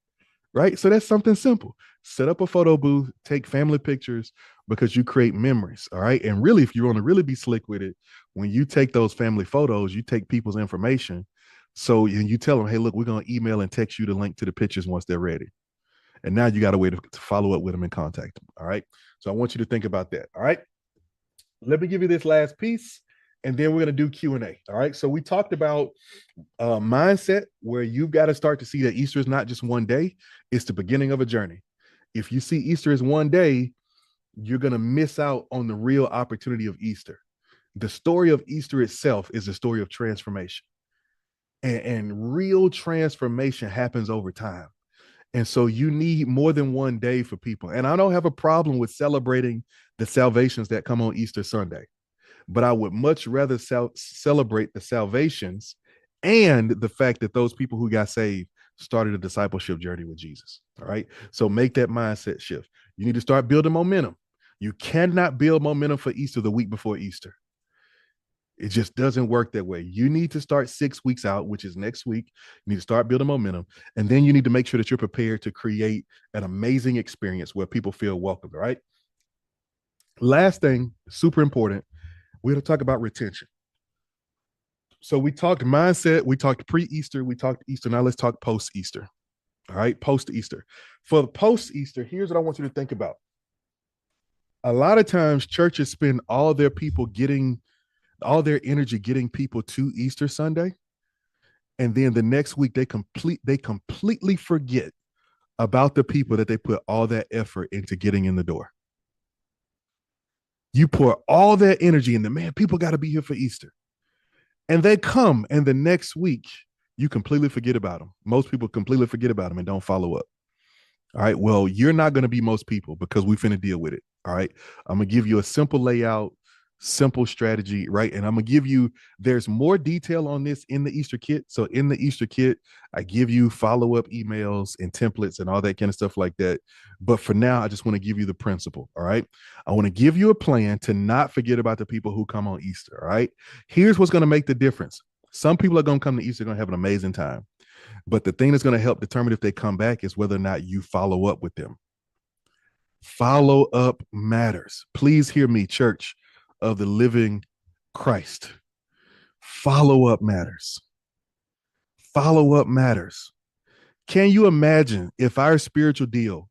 S1: right? So that's something simple. Set up a photo booth, take family pictures, because you create memories, all right? And really, if you want to really be slick with it, when you take those family photos, you take people's information. So you tell them, hey, look, we're going to email and text you the link to the pictures once they're ready. And now you got a way to follow up with them and contact them, all right? So I want you to think about that, all right? Let me give you this last piece, and then we're going to do Q&A. All right. So we talked about mindset, where you've got to start to see that Easter is not just one day. It's the beginning of a journey. If you see Easter as one day, you're going to miss out on the real opportunity of Easter. The story of Easter itself is a story of transformation. And real transformation happens over time. And so you need more than one day for people. And I don't have a problem with celebrating the salvations that come on Easter Sunday, but I would much rather celebrate the salvations and the fact that those people who got saved started a discipleship journey with Jesus. All right. So make that mindset shift. You need to start building momentum. You cannot build momentum for Easter the week before Easter. It just doesn't work that way. You need to start 6 weeks out, which is next week. You need to start building momentum. And then you need to make sure that you're prepared to create an amazing experience where people feel welcomed. All right. Last thing, super important, we're going to talk about retention. So we talked mindset, we talked pre-Easter, we talked Easter. Now let's talk post-Easter. All right. Post-Easter. For the post-Easter, here's what I want you to think about. A lot of times churches spend all their energy getting people to Easter Sunday. And then the next week they completely forget about the people that they put all that effort into getting in the door. You pour all that energy in, man, people got to be here for Easter. And they come, and the next week you completely forget about them. Most people completely forget about them and don't follow up. All right. Well, you're not going to be most people, because we finna deal with it. All right. I'm going to give you a simple layout, simple strategy, right? And I'm going to give you, there's more detail on this in the Easter kit. So in the Easter kit, I give you follow-up emails and templates and all that kind of stuff like that. But for now, I just want to give you the principle. All right. I want to give you a plan to not forget about the people who come on Easter. All right. Here's what's going to make the difference. Some people are going to come to Easter, going to have an amazing time. But the thing that's going to help determine if they come back is whether or not you follow up with them. Follow up matters. Please hear me, church of the living Christ. Follow up matters. Follow up matters. Can you imagine if our spiritual deal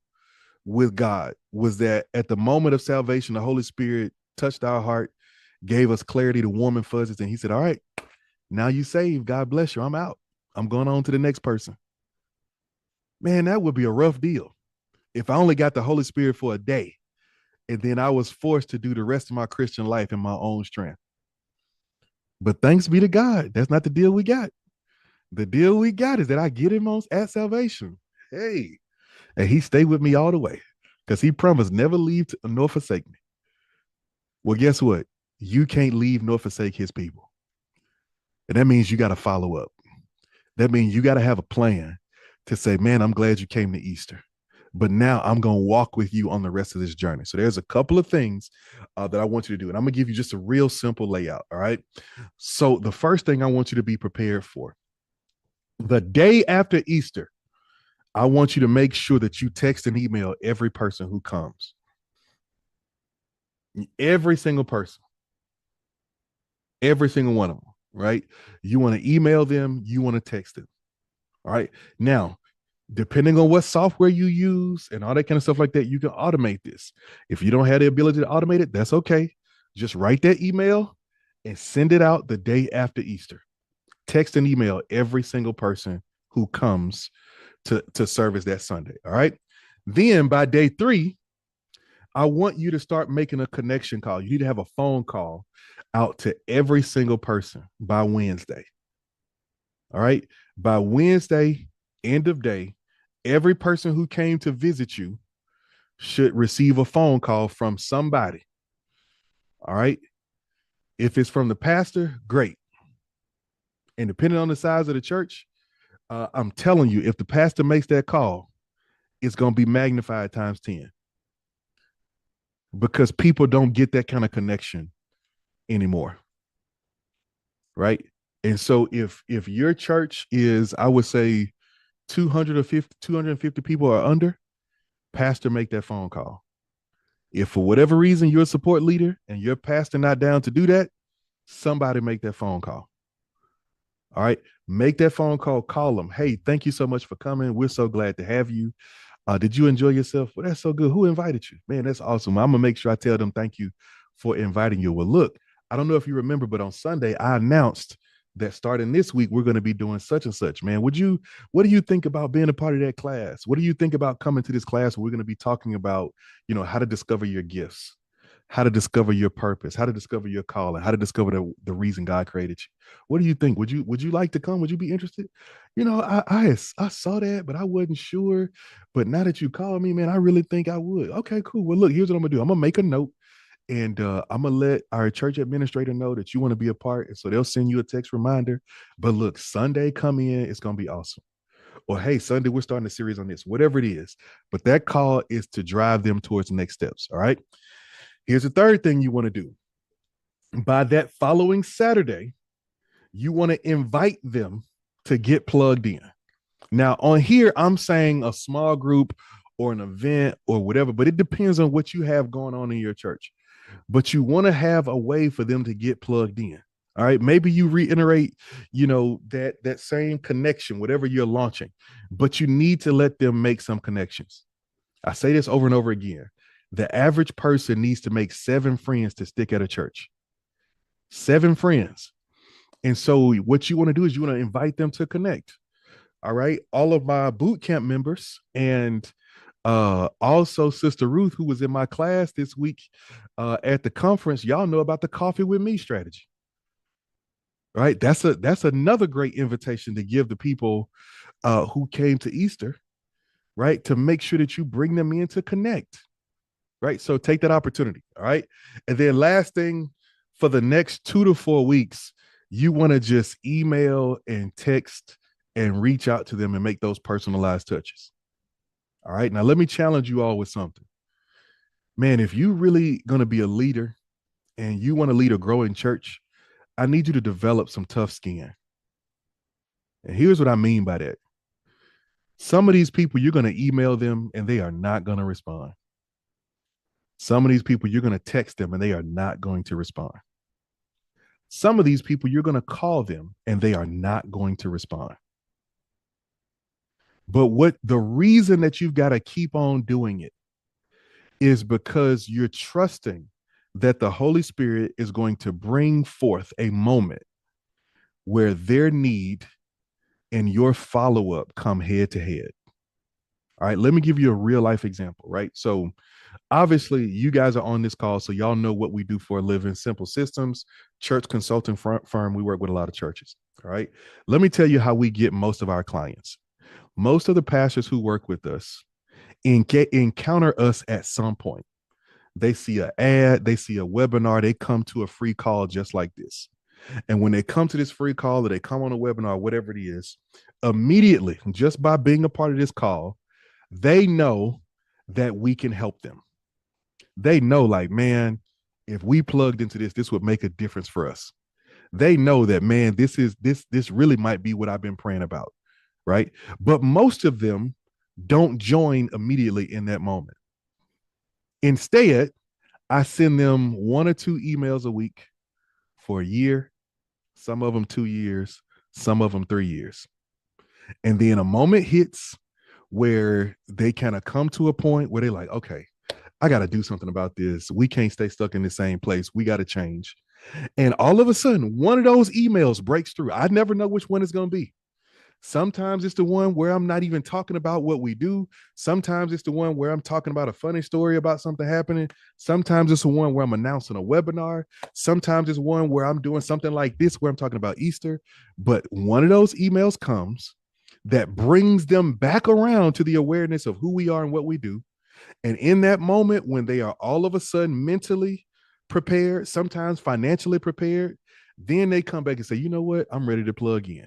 S1: with God was that at the moment of salvation, the Holy Spirit touched our heart, gave us clarity to warm and fuzzies, and he said, all right, now you saved. God bless you. I'm out. I'm going on to the next person. Man, that would be a rough deal if I only got the Holy Spirit for a day and then I was forced to do the rest of my Christian life in my own strength. But thanks be to God, that's not the deal we got. The deal we got is that I get him on at salvation. Hey, and he stayed with me all the way because he promised never leave nor forsake me. Well, guess what? You can't leave nor forsake his people. And that means you got to follow up. That means you got to have a plan to say, man, I'm glad you came to Easter. But now I'm going to walk with you on the rest of this journey. So there's a couple of things that I want you to do. And I'm going to give you just a real simple layout. All right. So the first thing I want you to be prepared for, the day after Easter, I want you to make sure that you text and email every person who comes. Every single person. Every single one of them, right? You want to email them, you want to text them. All right. Now, depending on what software you use and all that kind of stuff like that, you can automate this. If you don't have the ability to automate it, that's okay. Just write that email and send it out the day after Easter. Text and email every single person who comes to service that Sunday. All right. Then by day 3, I want you to start making a connection call. You need to have a phone call out to every single person by Wednesday. All right. By Wednesday, end of day, every person who came to visit you should receive a phone call from somebody. All right. If it's from the pastor, great. And depending on the size of the church, I'm telling you, if the pastor makes that call, it's going to be magnified times 10 because people don't get that kind of connection anymore. Right. And so if your church is, I would say 250 people or under, pastor, make that phone call. If for whatever reason you're a support leader and your pastor not down to do that, somebody make that phone call. All right. Make that phone call, call them. Hey, thank you so much for coming. We're so glad to have you. Did you enjoy yourself? Well, that's so good. Who invited you? Man, that's awesome. I'm going to make sure I tell them thank you for inviting you. Well, look, I don't know if you remember, but on Sunday, I announced that starting this week, we're going to be doing such and such, man. What do you think about being a part of that class? What do you think about coming to this class? We're going to be talking about, how to discover your gifts, how to discover your purpose, how to discover your calling, how to discover the reason God created you. What do you think? Would you like to come? Would you be interested? I saw that, but I wasn't sure. But now that you called me, man, I really think I would. Okay, cool. Well, look, here's what I'm gonna do. I'm gonna make a note and I'm gonna let our church administrator know that you want to be a part. And so they'll send you a text reminder. But look, Sunday, come in, it's gonna be awesome. Or hey, Sunday, we're starting a series on this, whatever it is. But that call is to drive them towards the next steps. All right. Here's the third thing you want to do. By that following Saturday, you want to invite them to get plugged in. Now, on here, I'm saying a small group or an event or whatever, but it depends on what you have going on in your church. But you want to have a way for them to get plugged in. All right. Maybe you reiterate, that same connection, whatever you're launching, but you need to let them make some connections. I say this over and over again. The average person needs to make 7 friends to stick at a church. 7 friends. And so what you want to do is you want to invite them to connect. All right. All of my boot camp members and also Sister Ruth, who was in my class this week at the conference, y'all know about the coffee with me strategy. Right. That's another great invitation to give the people who came to Easter, right, to make sure that you bring them in to connect. Right. So take that opportunity. All right. And then last thing, for the next 2 to 4 weeks, you want to just email and text and reach out to them and make those personalized touches. All right. Now, let me challenge you all with something. Man, if you really going to be a leader and you want to lead a growing church, I need you to develop some tough skin. And here's what I mean by that. Some of these people, you're going to email them and they are not going to respond. Some of these people, you're going to text them and they are not going to respond. Some of these people, you're going to call them and they are not going to respond. But what the reason that you've got to keep on doing it is because you're trusting that the Holy Spirit is going to bring forth a moment where their need and your follow-up come head to head. All right, let me give you a real life example, right? So obviously you guys are on this call, so y'all know what we do for a living. Simple Systems, church consulting firm. We work with a lot of churches. All right, let me tell you how we get most of our clients. Most of the pastors who work with us encounter us at some point. They see an ad, they see a webinar, they come to a free call just like this. And when they come to this free call or they come on a webinar, whatever it is, immediately, just by being a part of this call, they know that we can help them. They know, like, man, if we plugged into this would make a difference for us. They know that, man, this really might be what I've been praying about, right? But most of them don't join immediately in that moment. Instead, I send them 1 or 2 emails a week for a year, some of them 2 years, some of them 3 years. And then a moment hits where they kind of come to a point where they're like, okay, I got to do something about this. We can't stay stuck in the same place. We got to change. And all of a sudden, one of those emails breaks through. I never know which one it's going to be. Sometimes it's the one where I'm not even talking about what we do. Sometimes it's the one where I'm talking about a funny story about something happening. Sometimes it's the one where I'm announcing a webinar. Sometimes it's one where I'm doing something like this, where I'm talking about Easter. But one of those emails comes that brings them back around to the awareness of who we are and what we do. And in that moment, when they are all of a sudden mentally prepared, sometimes financially prepared, then they come back and say, you know what? I'm ready to plug in.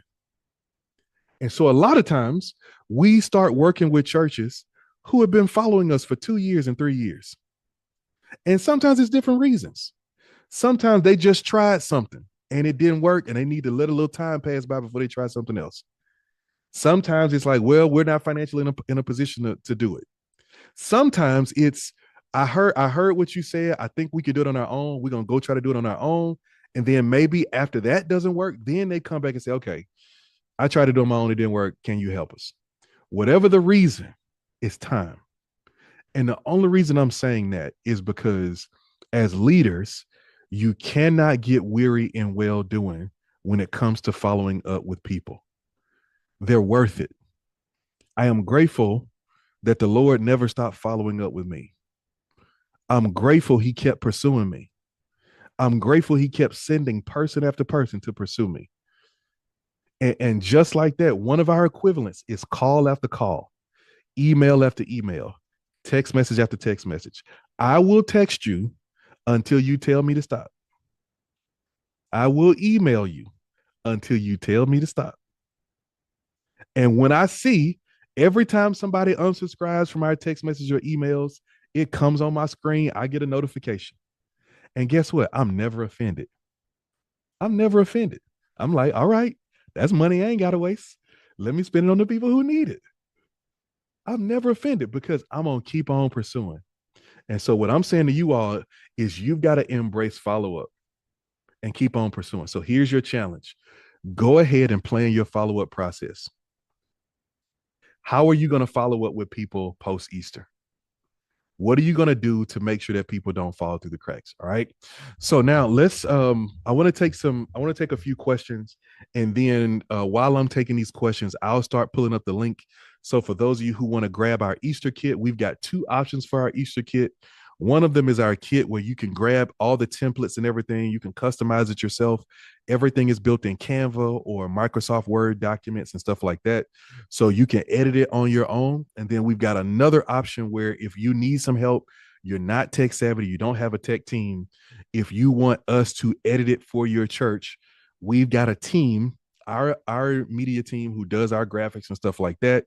S1: And so a lot of times we start working with churches who have been following us for 2 years and 3 years. And sometimes it's different reasons. Sometimes they just tried something and it didn't work and they need to let a little time pass by before they try something else. Sometimes it's like, well, we're not financially in a position to do it. Sometimes it's, I heard what you said. I think we could do it on our own. We're going to go try to do it on our own. And then maybe after that doesn't work, then they come back and say, okay, I tried to do it on my own. It didn't work. Can you help us? Whatever the reason, it's time. And the only reason I'm saying that is because as leaders, you cannot get weary in well doing when it comes to following up with people. They're worth it. I am grateful that the Lord never stopped following up with me. I'm grateful he kept pursuing me. I'm grateful he kept sending person after person to pursue me. And just like that, one of our equivalents is call after call, email after email, text message after text message. I will text you until you tell me to stop. I will email you until you tell me to stop. And when I see every time somebody unsubscribes from our text message or emails, it comes on my screen. I get a notification. And guess what? I'm never offended. I'm never offended. I'm like, all right, that's money I ain't got to waste. Let me spend it on the people who need it. I'm never offended because I'm going to keep on pursuing. And so what I'm saying to you all is you've got to embrace follow-up and keep on pursuing. So here's your challenge. Go ahead and plan your follow-up process. How are you going to follow up with people post-Easter? What are you going to do to make sure that people don't fall through the cracks? All right. So now let's, I want to take a few questions. And then while I'm taking these questions, I'll start pulling up the link. So for those of you who want to grab our Easter kit, we've got 2 options for our Easter kit. One of them is our kit where you can grab all the templates and everything. You can customize it yourself. Everything is built in Canva or Microsoft Word documents and stuff like that. So you can edit it on your own. And then we've got another option where if you need some help, you're not tech savvy, you don't have a tech team. If you want us to edit it for your church, we've got a team, our media team who does our graphics and stuff like that.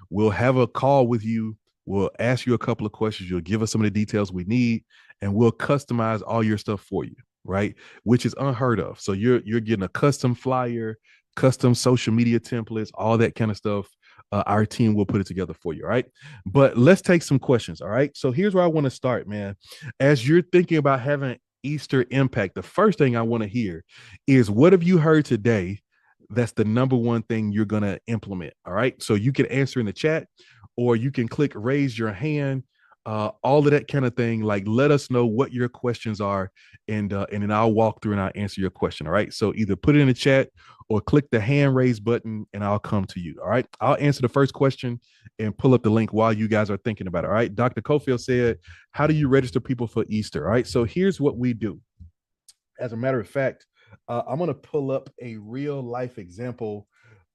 S1: We'll have a call with you. We'll ask you a couple of questions. You'll give us some of the details we need, and we'll customize all your stuff for you, right? Which is unheard of. So you're getting a custom flyer, custom social media templates, all that kind of stuff. Our team will put it together for you, all right? But let's take some questions, all right? So here's where I want to start, man. As you're thinking about having Easter impact, the first thing I want to hear is, what have you heard today that's the number one thing you're going to implement, all right? So you can answer in the chat, or you can click raise your hand all of that kind of thing. Like, let us know what your questions are, and then I'll walk through and I'll answer your question. All right. So either put it in the chat or click the hand raise button, and I'll come to you. All right. I'll answer the first question and pull up the link while you guys are thinking about it. All right. Dr. Cofield said, "How do you register people for Easter?" All right. So here's what we do. As a matter of fact, I'm going to pull up a real life example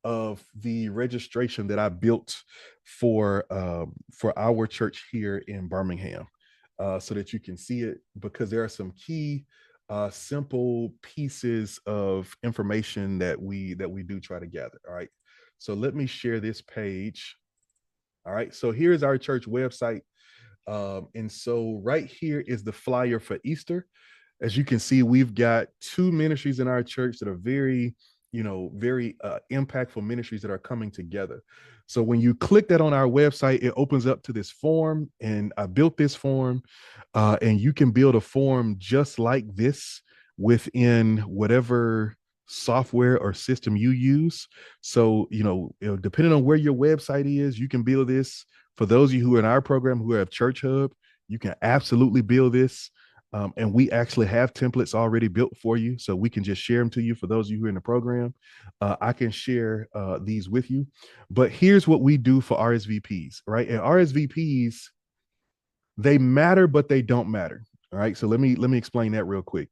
S1: of the registration that I built for our church here in Birmingham, so that you can see it, because there are some key simple pieces of information that we do try to gather. All right. So let me share this page. All right. So here's our church website. And so right here is the flyer for Easter. As you can see, we've got two ministries in our church that are very, very impactful ministries that are coming together. So when you click that on our website, it opens up to this form, and I built this form, and you can build a form just like this within whatever software or system you use. So, depending on where your website is, you can build this. For those of you who are in our program who have Church Hub, you can absolutely build this. And we actually have templates already built for you, so we can just share them to you. For those of you who are in the program, I can share these with you. But here's what we do for RSVPs, right? And RSVPs, they matter, but they don't matter. All right. So let me explain that real quick.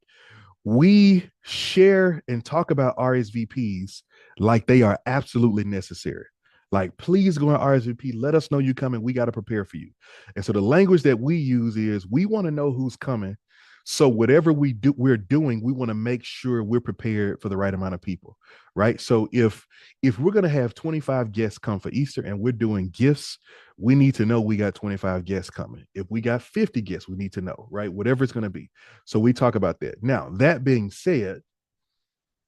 S1: We share and talk about RSVPs like they are absolutely necessary. Like, please go on RSVP. Let us know you coming. We got to prepare for you. And so the language that we use is, we want to know who's coming. So whatever we're doing, we want to make sure we're prepared for the right amount of people, right? So if we're going to have 25 guests come for Easter and we're doing gifts, we need to know we got 25 guests coming. If we got 50 guests, we need to know, right? Whatever it's going to be. So we talk about that. Now, that being said,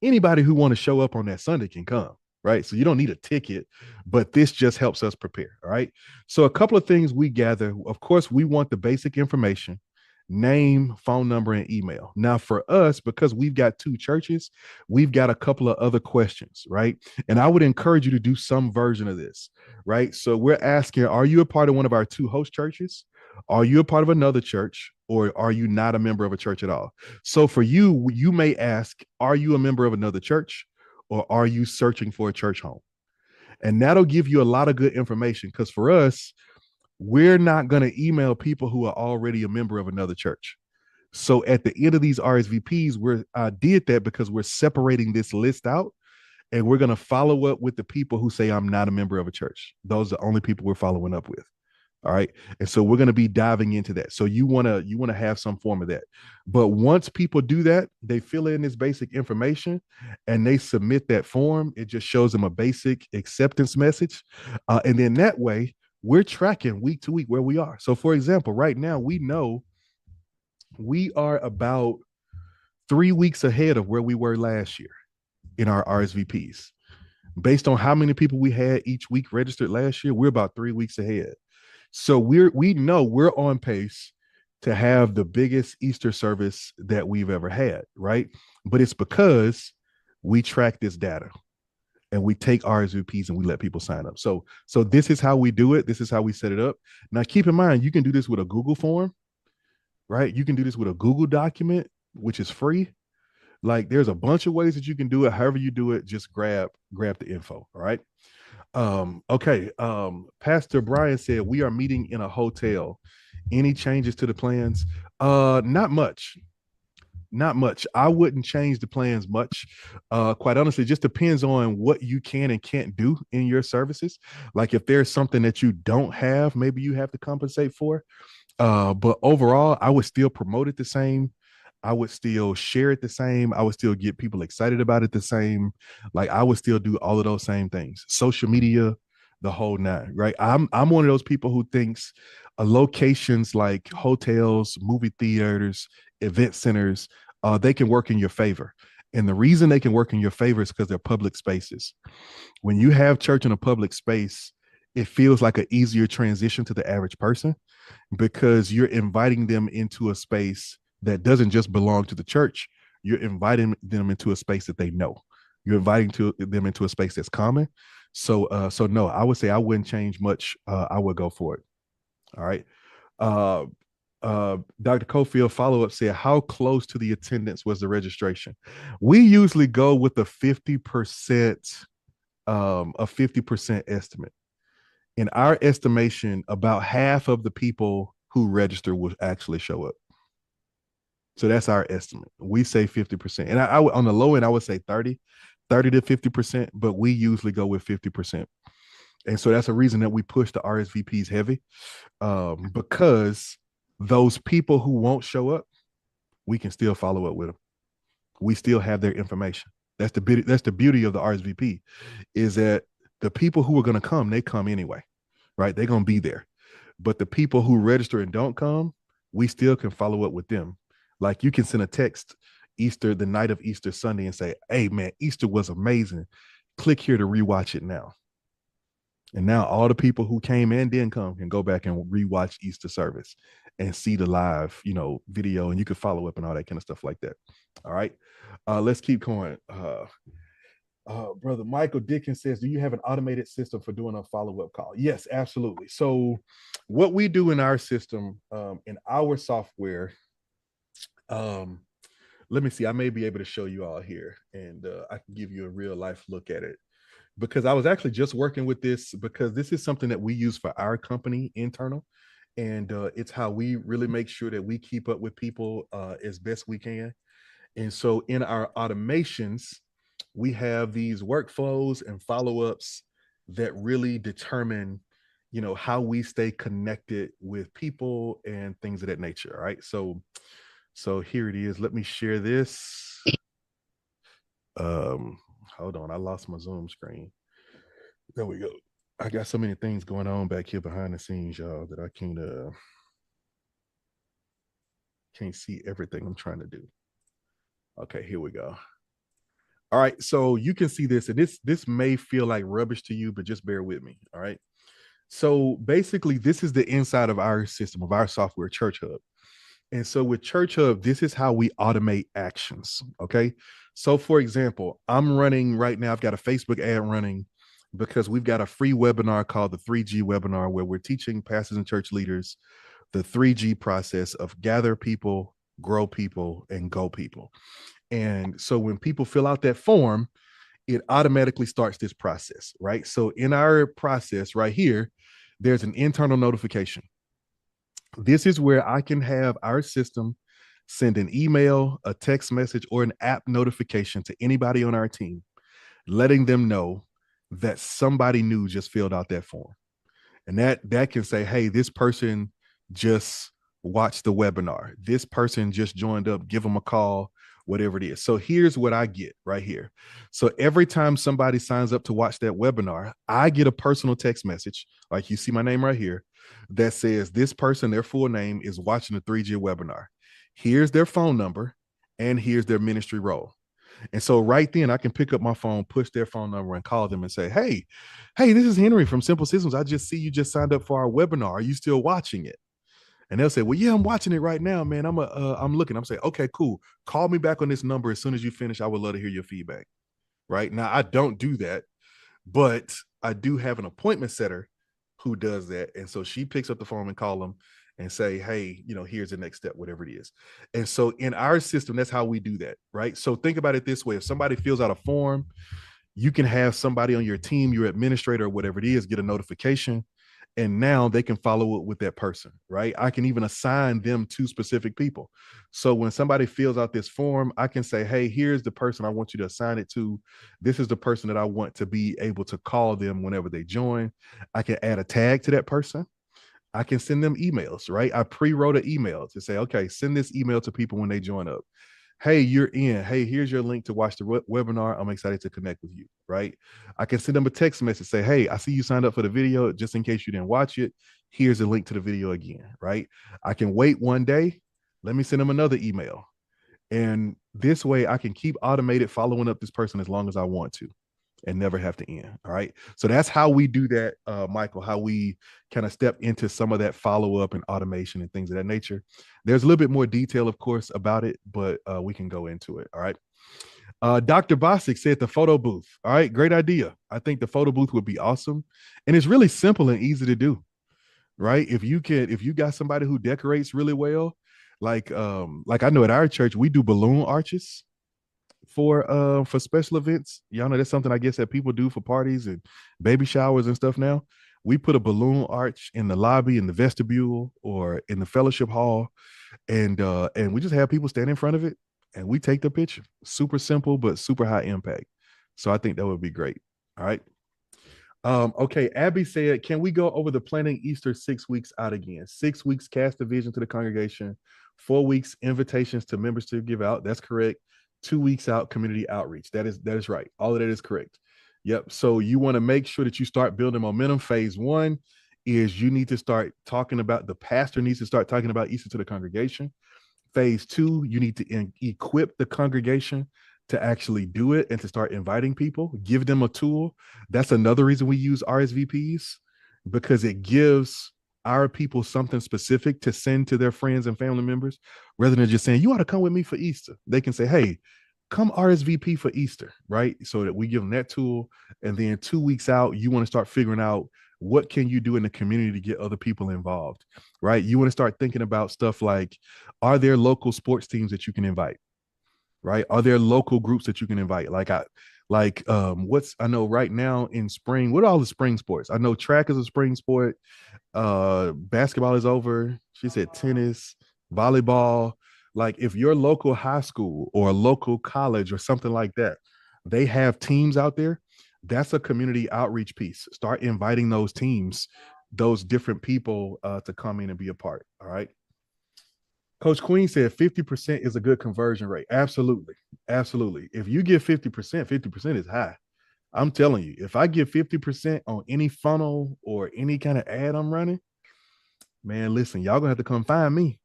S1: anybody who want to show up on that Sunday can come, right? So you don't need a ticket, but this just helps us prepare. All right. So a couple of things we gather. Of course, we want the basic information: name, phone number, and email. Now, for us, because we've got two churches, we've got a couple of other questions, right? And I would encourage you to do some version of this, right? So we're asking, are you a part of one of our two host churches? Are you a part of another church? Or are you not a member of a church at all? So for you, you may ask, are you a member of another church? Or are you searching for a church home? And that'll give you a lot of good information, because for us, we're not going to email people who are already a member of another church. So at the end of these RSVPs, I did that because we're separating this list out, and we're going to follow up with the people who say, I'm not a member of a church. Those are the only people we're following up with. All right. And so we're going to be diving into that. So you want to have some form of that. But once people do that, they fill in this basic information and they submit that form. It just shows them a basic acceptance message. And then that way, we're tracking week to week where we are. So for example, right now, we know we are about 3 weeks ahead of where we were last year in our RSVPs. Based on how many people we had each week registered last year, we're about 3 weeks ahead. So we know we're on pace to have the biggest Easter service that we've ever had, right? But it's because we track this data and we take RSVPs and we let people sign up. So this is how we do it. This is how we set it up. Now, keep in mind, you can do this with a Google form, right? You can do this with a Google document, which is free. Like, there's a bunch of ways that you can do it. However you do it, just grab the info. All right. Okay. Pastor Brian said, we are meeting in a hotel. Any changes to the plans? Not much. I wouldn't change the plans much. Quite honestly, it just depends on what you can and can't do in your services. Like, if there's something that you don't have, maybe you have to compensate for. But overall, I would still promote it the same. I would still share it the same. I would still get people excited about it the same. Like, I would still do all of those same things. Social media, the whole nine, right? I'm one of those people who thinks locations like hotels, movie theaters, event centers, they can work in your favor. And the reason they can work in your favor is because they're public spaces. When you have church in a public space, it feels like an easier transition to the average person, because you're inviting them into a space that doesn't just belong to the church. You're inviting them into a space that they know. You're inviting them into a space that's common. So no, I would say I wouldn't change much. I would go for it. All right. Uh, Dr. Cofield follow-up said, how close to the attendance was the registration? We usually go with a 50%, a 50% estimate. In our estimation, about half of the people who register will actually show up. So that's our estimate. We say 50%. And I on the low end, I would say 30 to 50%, but we usually go with 50%. And so that's a reason that we push the RSVPs heavy, because those people who won't show up, we can still follow up with them. We still have their information. That's the beauty of the RSVP, is that the people who are going to come, they come anyway, right? They're going to be there. But the people who register and don't come, we still can follow up with them. Like you can send a text the night of Easter Sunday and say, hey man, Easter was amazing. Click here to rewatch it now. And now all the people who came and didn't come can go back and rewatch Easter service and see the live, video, and you can follow up and all that kind of stuff like that. All right. Let's keep going. Brother Michael Dickens says, do you have an automated system for doing a follow-up call? Yes, absolutely. So what we do in our system, in our software, let me see, I may be able to show you all here, and I can give you a real life look at it, because I was actually just working with this, because this is something that we use for our company internal. And it's how we really make sure that we keep up with people as best we can. And so in our automations, we have these workflows and follow-ups that really determine, how we stay connected with people and things of that nature. All right. So here it is. Let me share this. Hold on. I lost my Zoom screen. There we go. I got so many things going on back here behind the scenes, y'all, that I can't see everything I'm trying to do. Okay, here we go. All right, so you can see this, and this may feel like rubbish to you, but just bear with me. All right. So basically, this is the inside of our system, of our software, Church Hub. And so with Church Hub, this is how we automate actions. Okay. So for example, I'm running right now, I've got a Facebook ad running because we've got a free webinar called the 3G webinar, where we're teaching pastors and church leaders the 3G process of gather people, grow people, and go people. And so when people fill out that form, it automatically starts this process, right? So in our process right here, there's an internal notification. This is where I can have our system send an email, a text message, or an app notification to anybody on our team, letting them know that somebody new just filled out that form. And that can say, hey, this person just watched the webinar. This person just joined up, give them a call, whatever it is. So here's what I get right here. So every time somebody signs up to watch that webinar, I get a personal text message, like you see my name right here, that says this person, their full name, is watching the 3G webinar. Here's their phone number, and here's their ministry role. And so right then I can pick up my phone, push their phone number, and call them and say, hey, this is Henry from Simple Systems. I just see you just signed up for our webinar. Are you still watching it? And they'll say, well, yeah, I'm watching it right now, man. I'm looking. I'm saying, okay, cool. Call me back on this number as soon as you finish. I would love to hear your feedback. Right now, I don't do that, but I do have an appointment setter who does that. And so she picks up the phone and call them and say, hey, here's the next step, whatever it is. And so in our system, that's how we do that, right? So think about it this way. If somebody fills out a form, you can have somebody on your team, your administrator, or whatever it is, get a notification, and now they can follow up with that person, right? I can even assign them to specific people. So when somebody fills out this form, I can say, hey, here's the person I want you to assign it to. This is the person that I want to be able to call them whenever they join. I can add a tag to that person. I can send them emails, right? I pre-wrote an email to say, okay, send this email to people when they join up. Hey, you're in. Hey, here's your link to watch the webinar. I'm excited to connect with you, right? I can send them a text message, say, hey, I see you signed up for the video. Just in case you didn't watch it, here's a link to the video again, right? I can wait one day. Let me send them another email. And this way I can keep automated following up this person as long as I want to and never have to end. All right. So that's how we do that, Michael, how we kind of step into some of that follow-up and automation and things of that nature. There's a little bit more detail, of course, about it, but we can go into it. All right. Dr. Bosick said the photo booth. All right. Great idea. I think the photo booth would be awesome. And it's really simple and easy to do. right? If you got somebody who decorates really well, like I know at our church we do balloon arches for special events. Y'all know that's something I guess that people do for parties and baby showers and stuff now. We put a balloon arch in the lobby, in the vestibule, or in the fellowship hall, and we just have people stand in front of it and we take the picture. Super simple but super high impact. So I think that would be great. All right. Okay, Abby said, can we go over the planning Easter 6 weeks out again? 6 weeks cast a vision to the congregation, 4 weeks invitations to members to give out. That's correct. 2 weeks out, community outreach. That is right. All of that is correct. Yep. So you want to make sure that you start building momentum. Phase one is you need to start talking about, the pastor needs to start talking about Easter to the congregation. Phase two, you need to equip the congregation to actually do it and to start inviting people, give them a tool. That's another reason we use RSVPs, because it gives our people something specific to send to their friends and family members rather than just saying, you ought to come with me for Easter. They can say, hey, come RSVP for Easter, right? So that we give them that tool. And then 2 weeks out, you want to start figuring out what can you do in the community to get other people involved, right? You want to start thinking about stuff like, are there local sports teams that you can invite? Right? Are there local groups that you can invite? What's I know right now in spring, what are all the spring sports? I know track is a spring sport. Basketball is over. She said tennis, volleyball. Like if your local high school or a local college or something like that, they have teams out there, that's a community outreach piece. Start inviting those teams, those different people to come in and be a part. All right. Coach Queen said 50% is a good conversion rate. Absolutely. Absolutely. If you get 50%, 50% is high. I'm telling you, if I get 50% on any funnel or any kind of ad I'm running, man, listen, y'all gonna have to come find me.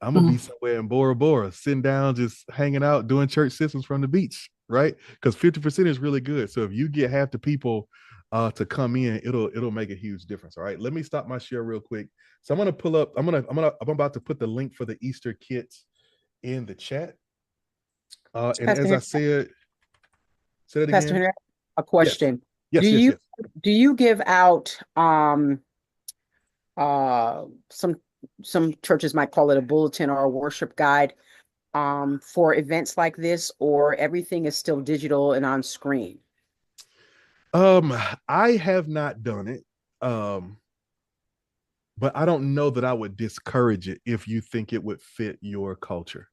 S1: I'm gonna be somewhere in Bora Bora, sitting down, just hanging out, doing church systems from the beach, right? Because 50% is really good. So if you get half the people to come in, it'll make a huge difference. All right. Let me stop my share real quick. So I'm gonna pull up. I'm about to put the link for the Easter kits in the chat. And
S5: Pastor
S1: as I
S5: Henry,
S1: said, say it
S5: Pastor
S1: again.
S5: Henry, a
S1: Yes.
S5: question.
S1: Yes.
S5: Do
S1: Yes.
S5: you
S1: Yes.
S5: do you give out some churches might call it a bulletin or a worship guide for events like this, or everything is still digital and on screen?
S1: I have not done it. But I don't know that I would discourage it if you think it would fit your culture,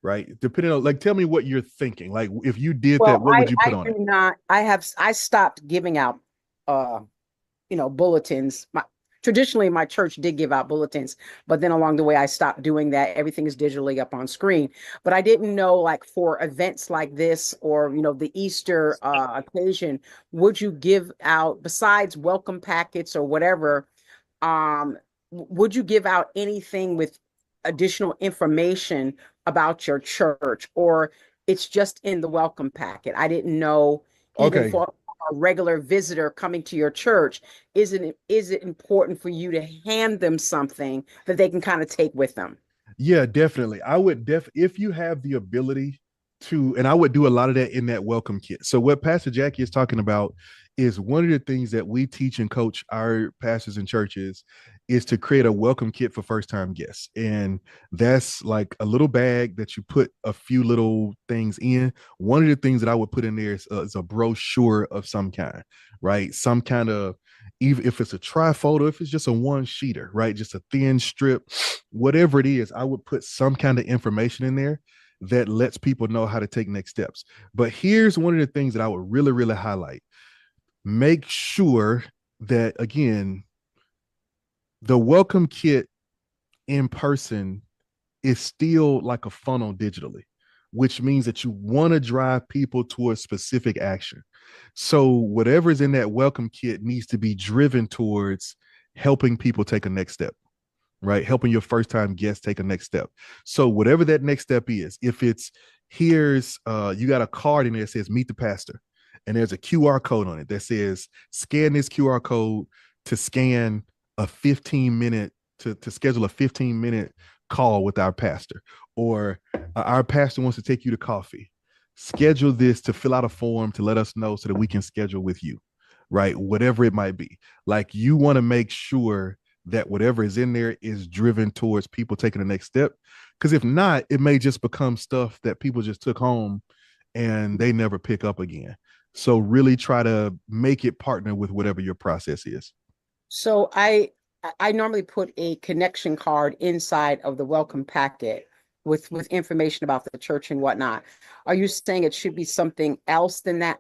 S1: right? Depending on, like, tell me what you're thinking. Like, if you did that,
S5: Well,
S1: what would you put
S5: I
S1: on
S5: do
S1: it?
S5: not. I stopped giving out bulletins. Traditionally, my church did give out bulletins, but then along the way, I stopped doing that. Everything is digitally up on screen. But I didn't know, like for events like this, or the Easter occasion, would you give out, besides welcome packets or whatever? Would you give out anything with additional information about your church, or it's just in the welcome packet? I didn't know, even
S1: Okay.
S5: for a regular visitor coming to your church, is it important for you to hand them something that they can kind of take with them?
S1: Yeah, definitely. I would if you have the ability to, and I would do a lot of that in that welcome kit. So what Pastor Jackie is talking about is one of the things that we teach and coach our pastors and churches is to create a welcome kit for first time guests. And that's like a little bag that you put a few little things in. One of the things that I would put in there is a brochure of some kind, right? Some kind of, even if it's a trifold, if it's just a one sheeter, right? Just a thin strip, whatever it is, I would put some kind of information in there that lets people know how to take next steps. But here's one of the things that I would really, really highlight. Make sure that, again, the welcome kit in person is still like a funnel digitally, which means that you want to drive people towards specific action. So whatever is in that welcome kit needs to be driven towards helping people take a next step, right? Helping your first time guests take a next step. So whatever that next step is, if it's you got a card in there that says meet the pastor, and there's a QR code on it that says scan this QR code to scan a 15-minute to schedule a 15-minute call with our pastor, or our pastor wants to take you to coffee. Schedule this to fill out a form to let us know so that we can schedule with you. right? Whatever it might be. Like you want to make sure that whatever is in there is driven towards people taking the next step. Because if not, it may just become stuff that people just took home and they never pick up again. So really try to make it partner with whatever your process is.
S5: So I normally put a connection card inside of the welcome packet with information about the church and whatnot. Are you saying it should be something else
S1: When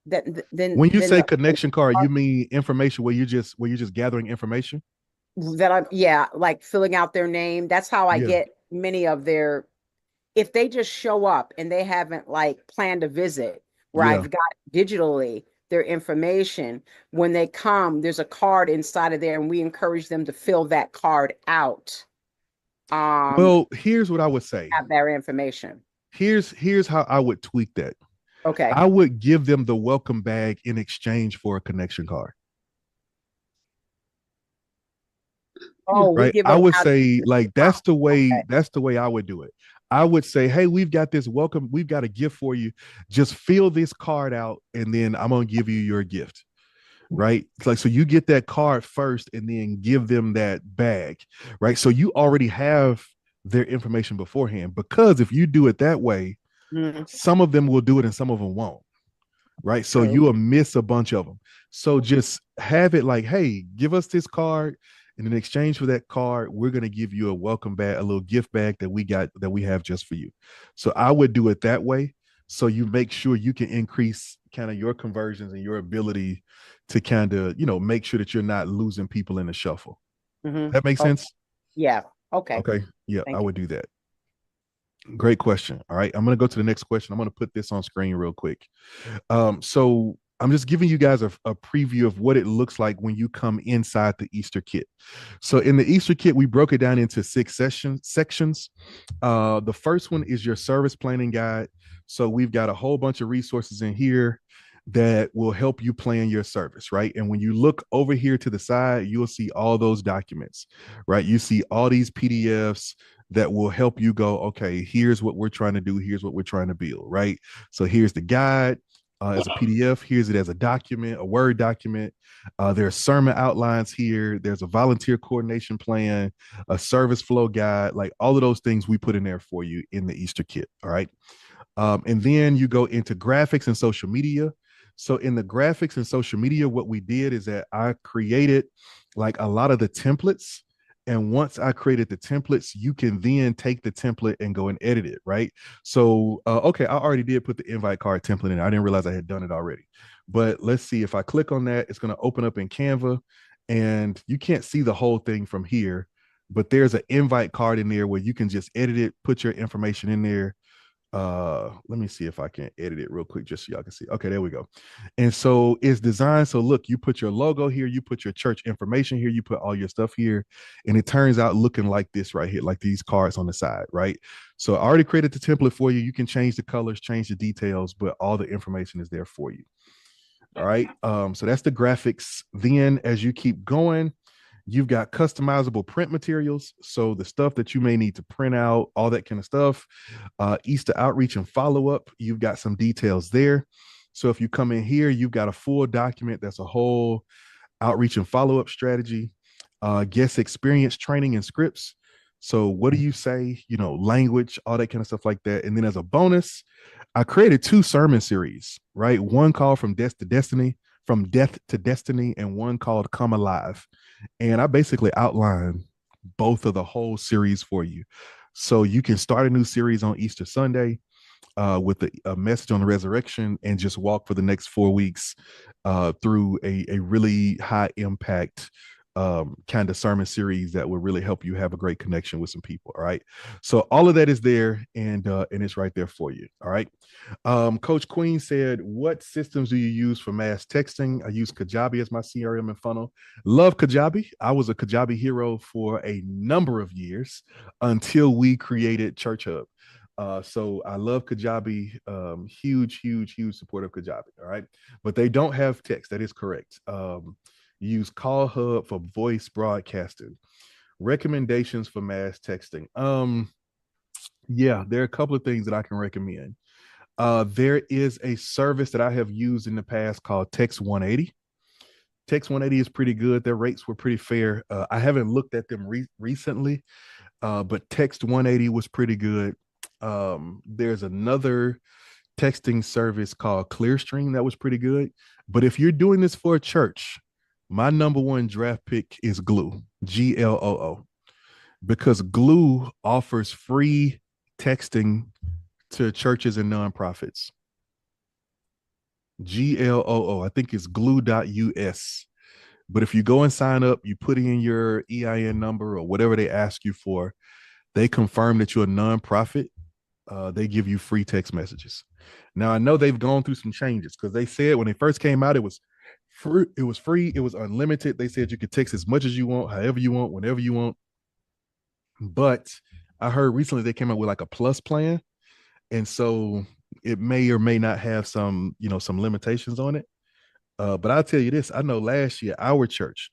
S1: you
S5: than
S1: say connection card, you mean information where you're just gathering information?
S5: that I'm, yeah, like filling out their name. That's how I
S1: Yeah.
S5: get many of their, if they just show up and they haven't like planned a visit where
S1: Yeah.
S5: I've got digitally their information, when they come, there's a card inside of there and we encourage them to fill that card out.
S1: Well, here's what I would say.
S5: Have their information.
S1: Here's how I would tweak that.
S5: Okay.
S1: I would give them the welcome bag in exchange for a connection card.
S5: Oh, we
S1: Right.
S5: give
S1: I
S5: them
S1: would
S5: out.
S1: say like that's the
S5: Okay.
S1: way I would do it. I would say, hey, we've got this welcome, we've got a gift for you. Just fill this card out, and then I'm gonna give you your gift. Right. It's like so you get that card first and then give them that bag. Right. So you already have their information beforehand. Because if you do it that way,
S5: Mhm.
S1: some of them will do it and some of them won't. Right. So
S5: True.
S1: you will miss a bunch of them. So just have it like, hey, give us this card. And in exchange for that card, we're going to give you a welcome bag, a little gift bag that we have just for you. So I would do it that way. So you make sure you can increase kind of your conversions and your ability to kind of, make sure that you're not losing people in the shuffle. That makes
S5: Oh,
S1: sense?
S5: yeah. Okay.
S1: Okay. Yeah, I
S5: Thank you.
S1: would do that. Great question. All right. I'm going to go to the next question. I'm going to put this on screen real quick. So I'm just giving you guys a preview of what it looks like when you come inside the Easter kit. So in the Easter kit, we broke it down into 6 sections. The first one is your service planning guide. So we've got a whole bunch of resources in here that will help you plan your service, right? And when you look over here to the side, you'll see all those documents, right? You see all these PDFs that will help you go, okay, here's what we're trying to do, here's what we're trying to build, right? So here's the guide as a PDF, here's it as a document, a Word document. There's sermon outlines here, there's a volunteer coordination plan, a service flow guide, like all of those things we put in there for you in the Easter kit, all right? And then you go into graphics and social media. So in the graphics and social media, what we did is that I created like a lot of the templates. And once I created the templates, you can then take the template and go and edit it, right? So, okay, I already did put the invite card template in. I didn't realize I had done it already. But let's see, if I click on that, it's going to open up in Canva. And you can't see the whole thing from here, but there's an invite card in there where you can just edit it, put your information in there. Let me see if I can edit it real quick just so y'all can see. Okay, there we go. And so it's designed so look, you put your logo here, you put your church information here, you put all your stuff here, and it turns out looking like this right here, like these cards on the side, right? So I already created the template for you. You can change the colors, change the details, but all the information is there for you. All right. So that's the graphics. Then as you keep going, you've got customizable print materials. So the stuff that you may need to print out, all that kind of stuff. Easter outreach and follow-up, you've got some details there. So if you come in here, you've got a full document that's a whole outreach and follow-up strategy, guest experience training and scripts. So what do you say, language, all that kind of stuff like that. And then as a bonus, I created 2 sermon series, right? One called from death to destiny, and one called Come Alive. And I basically outline both of the whole series for you. So you can start a new series on Easter Sunday with a message on the resurrection and just walk for the next 4 weeks through a really high impact kind of sermon series that will really help you have a great connection with some people. All right. So all of that is there and it's right there for you. All right. Coach Queen said, what systems do you use for mass texting? I use Kajabi as my CRM and funnel. Love Kajabi. I was a Kajabi hero for a number of years until we created Church Hub. So I love Kajabi. Huge support of Kajabi. All right. But they don't have text. That is correct. Use Call Hub for voice broadcasting. Recommendations for mass texting. Yeah, there are a couple of things that I can recommend. There is a service that I have used in the past called Text 180. Text 180 is pretty good. Their rates were pretty fair. I haven't looked at them recently, but Text 180 was pretty good. There's another texting service called Clearstream that was pretty good. But if you're doing this for a church, my number one draft pick is Glue, Gloo, because Glue offers free texting to churches and nonprofits. Gloo, I think it's glue.us. But if you go and sign up, you put in your EIN number or whatever they ask you for, they confirm that you're a nonprofit. They give you free text messages. Now I know they've gone through some changes because they said when they first came out, it was free, it was unlimited. They said you could text as much as you want, however you want, whenever you want. But I heard recently they came out with like a plus plan, and so it may or may not have some, some limitations on it. But I'll tell you this: I know last year our church,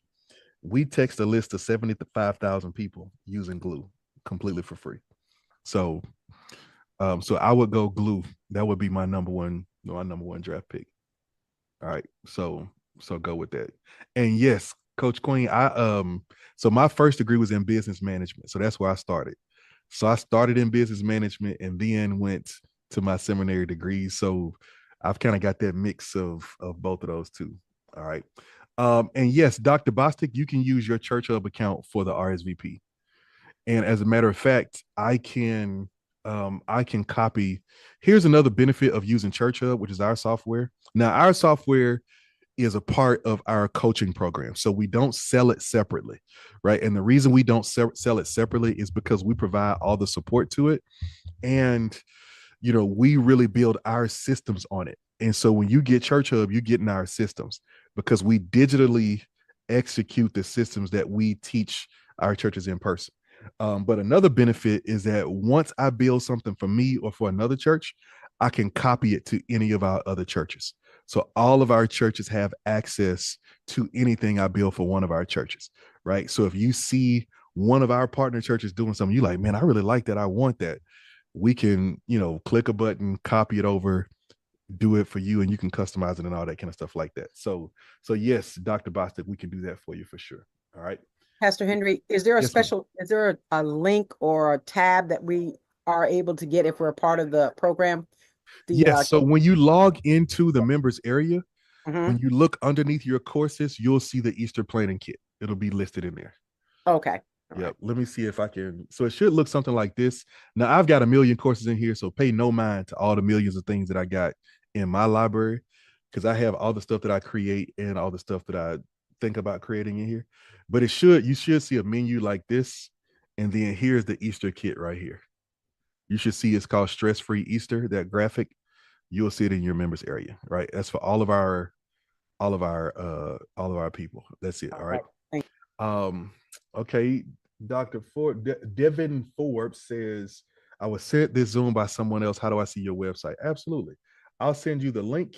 S1: we text a list of 75,000 people using Glue completely for free. So so I would go Glue. That would be my number one draft pick. All right. So go with that. And yes, Coach Queen, so my first degree was in business management. So that's where I started. So I started in business management and then went to my seminary degree. So I've kind of got that mix of both of those two. All right. And yes, Dr. Bostic, you can use your Church Hub account for the RSVP. And as a matter of fact, I can copy. Here's another benefit of using Church Hub, which is our software. Now, our software is a part of our coaching program, so we don't sell it separately, right? And the reason we don't sell it separately is because we provide all the support to it, and we really build our systems on it. And so when you get Church Hub, you get in our systems because we digitally execute the systems that we teach our churches in person. But another benefit is that once I build something for me or for another church, I can copy it to any of our other churches. So all of our churches have access to anything I build for one of our churches, right? So if you see one of our partner churches doing something, you're like, man, I really like that. I want that. We can, click a button, copy it over, do it for you, and you can customize it and all that kind of stuff like that. So yes, Dr. Bostic, we can do that for you for sure. All right.
S5: Pastor Henry, is there a link or a tab that we are able to get if we're a part of the program?
S1: Yes. So when you log into the members area,
S5: mm-hmm.
S1: when you look underneath your courses, you'll see the Easter planning kit. It'll be listed in there.
S5: Okay.
S1: Yeah. Right. Let me see if I can. So it should look something like this. Now I've got a million courses in here, so pay no mind to all the millions of things that I got in my library, because I have all the stuff that I create and all the stuff that I think about creating in here. But you should see a menu like this, and then here's the Easter kit right here. You should see it's called Stress Free Easter. That graphic, you'll see it in your members area, right? That's for all of our people. That's it. All right. Okay. Dr. Devin Forbes says, I was sent this Zoom by someone else. How do I see your website? Absolutely. I'll send you the link.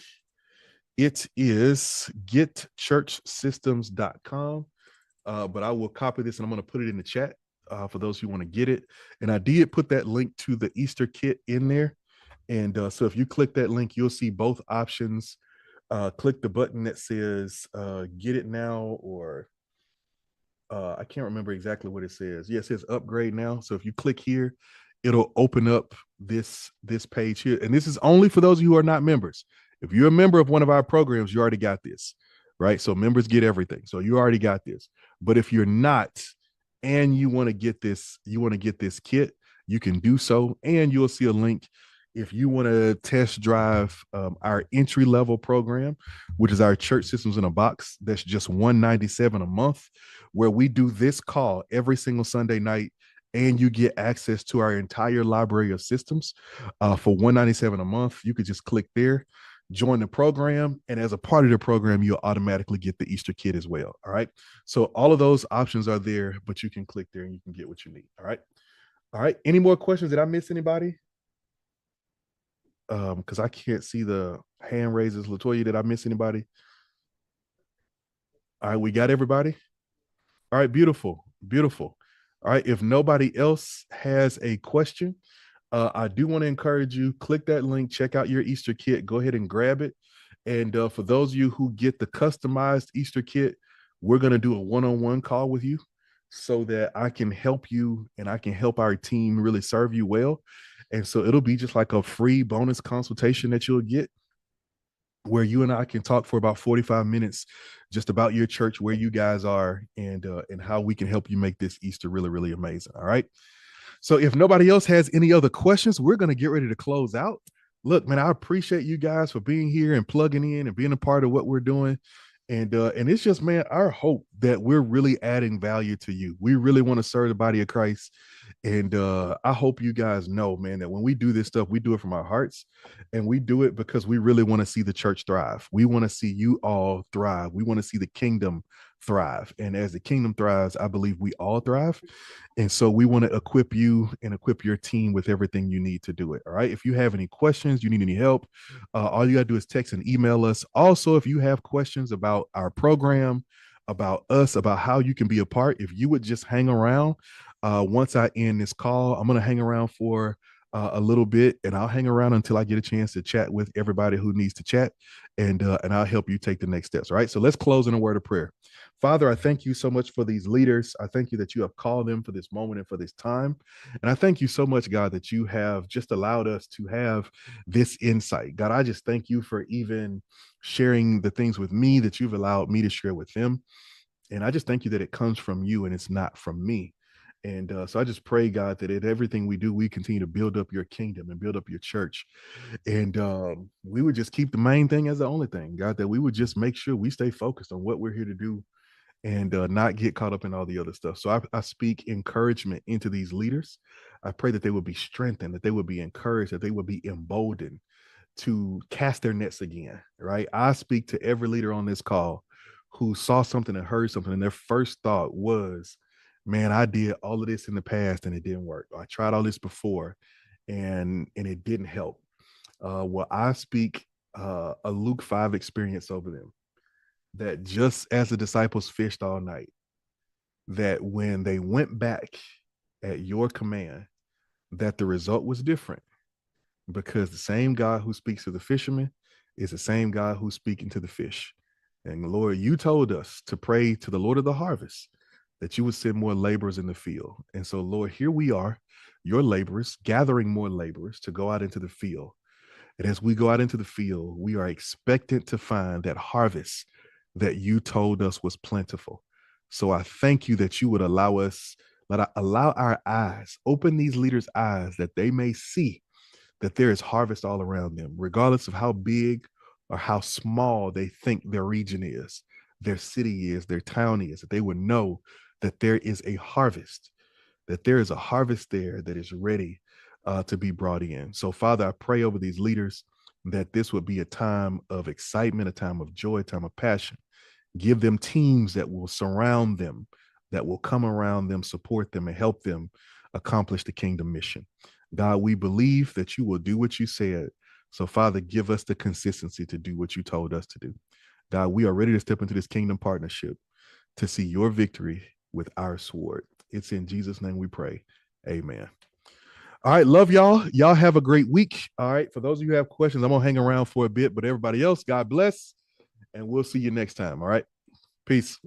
S1: It is getchurchsystems.com. But I will copy this and I'm going to put it in the chat for those who want to get it. And I did put that link to the Easter kit in there. And so if you click that link, you'll see both options. Click the button that says get it now, or I can't remember exactly what it says. Yeah, it says upgrade now. So if you click here, it'll open up this page here. And this is only for those of you who are not members. If you're a member of one of our programs, you already got this, right? So members get everything. So you already got this. But if you're not, and you want to get this kit, you can do so. And you'll see a link if you want to test drive our entry level program, which is our Church Systems in a Box. That's just $197 a month, where we do this call every single Sunday night, and you get access to our entire library of systems for $197 a month. You could just click there, join the program, and as a part of the program, you'll automatically get the Easter kit as well. All right. So all of those options are there, but you can click there and you can get what you need. All right. All right. Any more questions? Did I miss anybody? Because I can't see the hand raises. Latoya, did I miss anybody? All right, we got everybody. All right, beautiful. All right, if nobody else has a question, I do want to encourage you, click that link, check out your Easter kit, go ahead and grab it. And for those of you who get the customized Easter kit, we're going to do a one-on-one call with you so that I can help you and I can help our team really serve you well. And so it'll be just like a free bonus consultation that you'll get, where you and I can talk for about 45 minutes just about your church, where you guys are, and how we can help you make this Easter really, really amazing. All right. So if nobody else has any other questions, we're going to get ready to close out. Look, man, I appreciate you guys for being here and plugging in and being a part of what we're doing. And it's just, man, our hope that we're really adding value to you. We really want to serve the body of Christ. And I hope you guys know, man, that when we do this stuff, we do it from our hearts, and we do it because we really want to see the church thrive. We want to see you all thrive. We want to see the kingdom thrive. And as the kingdom thrives, I believe we all thrive. And so we want to equip you and equip your team with everything you need to do it. All right. If you have any questions, you need any help, all you got to do is text and email us. Also, if you have questions about our program, about us, about how you can be a part, if you would just hang around. Once I end this call, I'm going to hang around for a little bit, and I'll hang around until I get a chance to chat with everybody who needs to chat, and I'll help you take the next steps. All right. So let's close in a word of prayer. Father, I thank you so much for these leaders. I thank you that you have called them for this moment and for this time. And I thank you so much, God, that you have just allowed us to have this insight. God, I just thank you for even sharing the things with me that you've allowed me to share with them. And I just thank you that it comes from you and it's not from me. And so I just pray, God, that in everything we do, we continue to build up your kingdom and build up your church. And we would just keep the main thing as the only thing, God, that we would just make sure we stay focused on what we're here to do, and not get caught up in all the other stuff. So I speak encouragement into these leaders. I pray that they would be strengthened, that they would be encouraged, that they would be emboldened to cast their nets again, right? I speak to every leader on this call who saw something and heard something, and their first thought was, man, I did all of this in the past and it didn't work. I tried all this before and it didn't help. Well, I speak a Luke 5 experience over them, that just as the disciples fished all night, that when they went back at your command, that the result was different, because the same God who speaks to the fishermen is the same God who's speaking to the fish. And Lord, you told us to pray to the Lord of the harvest that you would send more laborers in the field. And so, Lord, here we are, your laborers, gathering more laborers to go out into the field. And as we go out into the field, we are expectant to find that harvest that you told us was plentiful. So I thank you that you would allow us, allow our eyes, open these leaders' eyes, that they may see that there is harvest all around them, regardless of how big or how small they think their region is, their city is, their town is, that they would know that there is a harvest, that there is a harvest there that is ready to be brought in. So, Father, I pray over these leaders that this would be a time of excitement, a time of joy, a time of passion. Give them teams that will surround them, that will come around them, support them, and help them accomplish the kingdom mission. God, we believe that you will do what you said. So, Father, give us the consistency to do what you told us to do. God, we are ready to step into this kingdom partnership to see your victory with our sword. It's in Jesus' name we pray. Amen. All right, love y'all. Y'all have a great week. All right, for those of you who have questions, I'm going to hang around for a bit, but everybody else, God bless, and we'll see you next time. All right, peace.